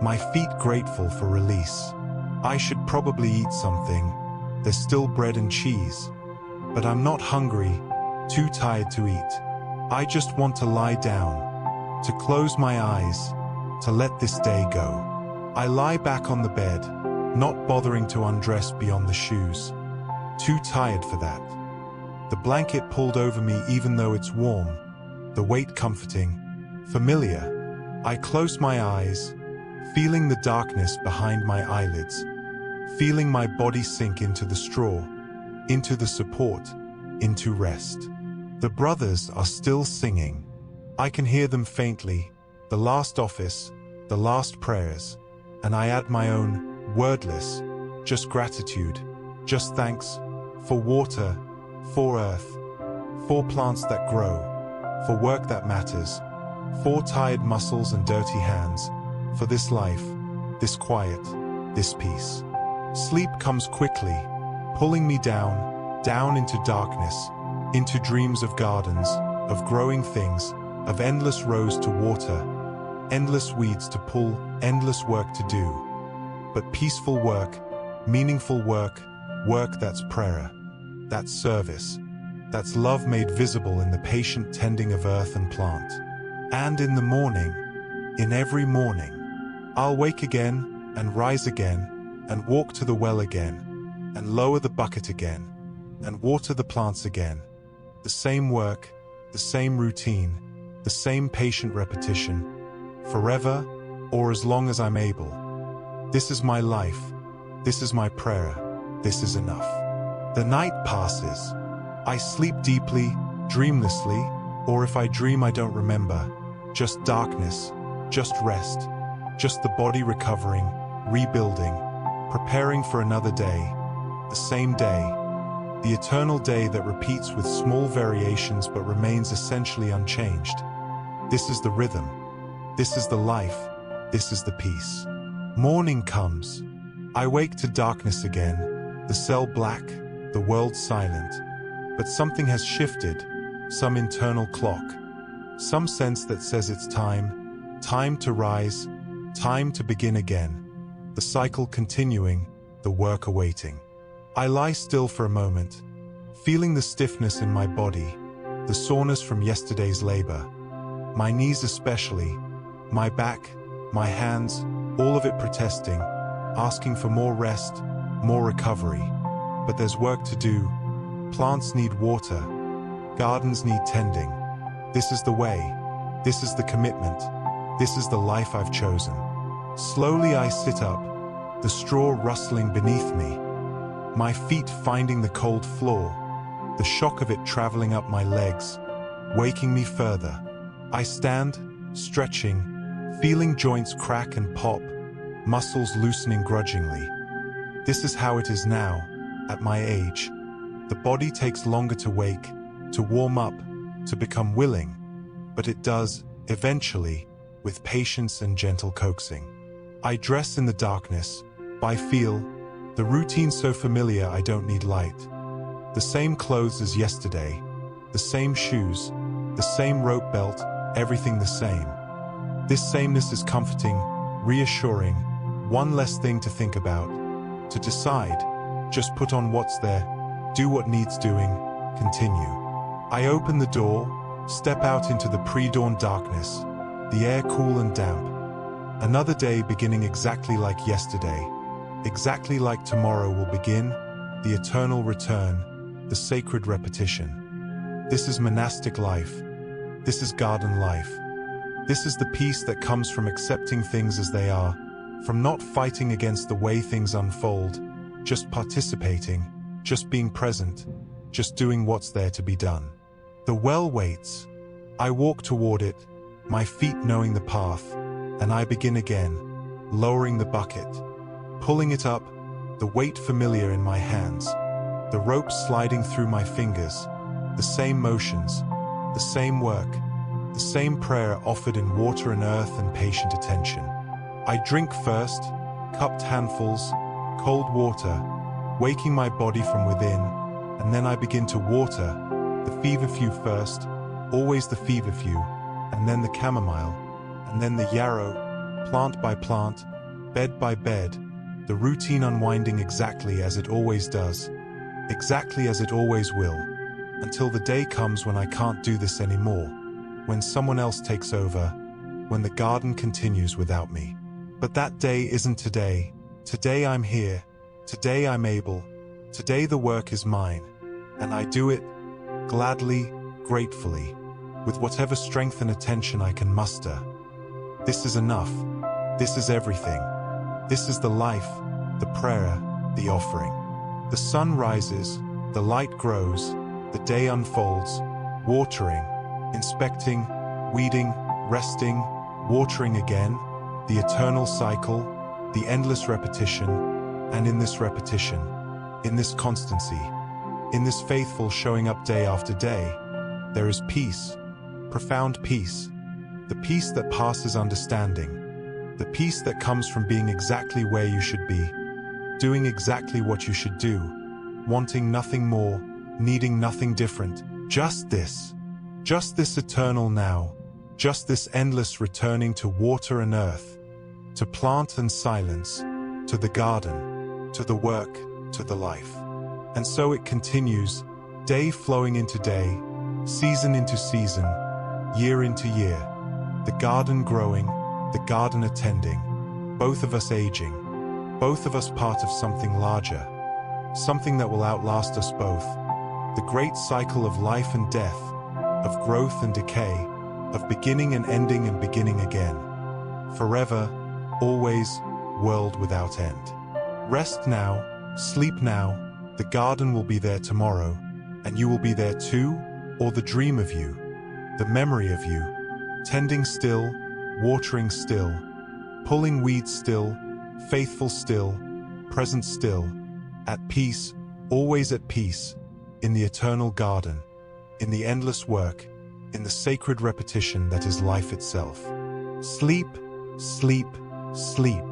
my feet grateful for release. I should probably eat something. There's still bread and cheese. But I'm not hungry, too tired to eat. I just want to lie down, to close my eyes, to let this day go. I lie back on the bed, not bothering to undress beyond the shoes. Too tired for that. The blanket pulled over me even though it's warm, the weight comforting, familiar. I close my eyes, feeling the darkness behind my eyelids, feeling my body sink into the straw, into the support, into rest. The brothers are still singing. I can hear them faintly, the last office, the last prayers, and I add my own, wordless, just gratitude, just thanks, for water, for earth, for plants that grow, for work that matters, for tired muscles and dirty hands, for this life, this quiet, this peace. Sleep comes quickly, pulling me down into darkness, into dreams of gardens, of growing things, of endless rows to water, endless weeds to pull, endless work to do. But peaceful work, meaningful work, work that's prayer, that's service, that's love made visible in the patient tending of earth and plant. And in the morning, in every morning, I'll wake again and rise again and walk to the well again and lower the bucket again and water the plants again. The same work, the same routine, the same patient repetition, forever or as long as I'm able. This is my life, this is my prayer, this is enough. The night passes. I sleep deeply, dreamlessly, or if I dream I don't remember. Just darkness, just rest, just the body recovering, rebuilding, preparing for another day, the same day, the eternal day that repeats with small variations but remains essentially unchanged. This is the rhythm, this is the life, this is the peace. Morning comes. I wake to darkness again, the cell black, the world silent. But something has shifted, some internal clock, some sense that says it's time to rise, time to begin again. The cycle continuing, the work awaiting. I lie still for a moment, feeling the stiffness in my body, the soreness from yesterday's labor. My knees especially, my back, my hands, all of it protesting, asking for more rest, more recovery. But there's work to do. Plants need water. Gardens need tending. This is the way. This is the commitment. This is the life I've chosen. Slowly I sit up, the straw rustling beneath me, my feet finding the cold floor, the shock of it traveling up my legs, waking me further. I stand, stretching, feeling joints crack and pop, muscles loosening grudgingly. This is how it is now, at my age. The body takes longer to wake, to warm up, to become willing, but it does, eventually, with patience and gentle coaxing. I dress in the darkness, I feel, the routine so familiar I don't need light. The same clothes as yesterday, the same shoes, the same rope belt, everything the same. This sameness is comforting, reassuring, one less thing to think about, to decide, just put on what's there, do what needs doing, continue. I open the door, step out into the pre-dawn darkness, the air cool and damp. Another day beginning exactly like yesterday, exactly like tomorrow will begin, the eternal return, the sacred repetition. This is monastic life. This is garden life. This is the peace that comes from accepting things as they are, from not fighting against the way things unfold, just participating, just being present, just doing what's there to be done. The well waits. I walk toward it, my feet knowing the path, and I begin again, lowering the bucket, pulling it up, the weight familiar in my hands, the rope sliding through my fingers, the same motions, the same work, the same prayer offered in water and earth and patient attention. I drink first, cupped handfuls, cold water, waking my body from within, and then I begin to water, the feverfew first, always the feverfew, and then the chamomile, and then the yarrow, plant by plant, bed by bed, the routine unwinding exactly as it always does, exactly as it always will, until the day comes when I can't do this anymore, when someone else takes over, when the garden continues without me. But that day isn't today. Today I'm here. Today I'm able. Today the work is mine. And I do it gladly, gratefully, with whatever strength and attention I can muster. This is enough. This is everything. This is the life, the prayer, the offering. The sun rises, the light grows, the day unfolds, watering, inspecting, weeding, resting, watering again, the eternal cycle, the endless repetition, and in this repetition, in this constancy, in this faithful showing up day after day, there is peace, profound peace, the peace that passes understanding, the peace that comes from being exactly where you should be, doing exactly what you should do, wanting nothing more, needing nothing different, just this eternal now, just this endless returning to water and earth, to plant and silence, to the garden, to the work, to the life. And so it continues, day flowing into day, season into season, year into year, the garden growing, the garden attending, both of us aging, both of us part of something larger, something that will outlast us both, the great cycle of life and death, of growth and decay, of beginning and ending and beginning again, forever, always, world without end. Rest now, sleep now, the garden will be there tomorrow, and you will be there too, or the dream of you, the memory of you, tending still, watering still, pulling weeds still, faithful still, present still, at peace, always at peace, in the eternal garden, in the endless work, in the sacred repetition that is life itself. Sleep, sleep, sleep.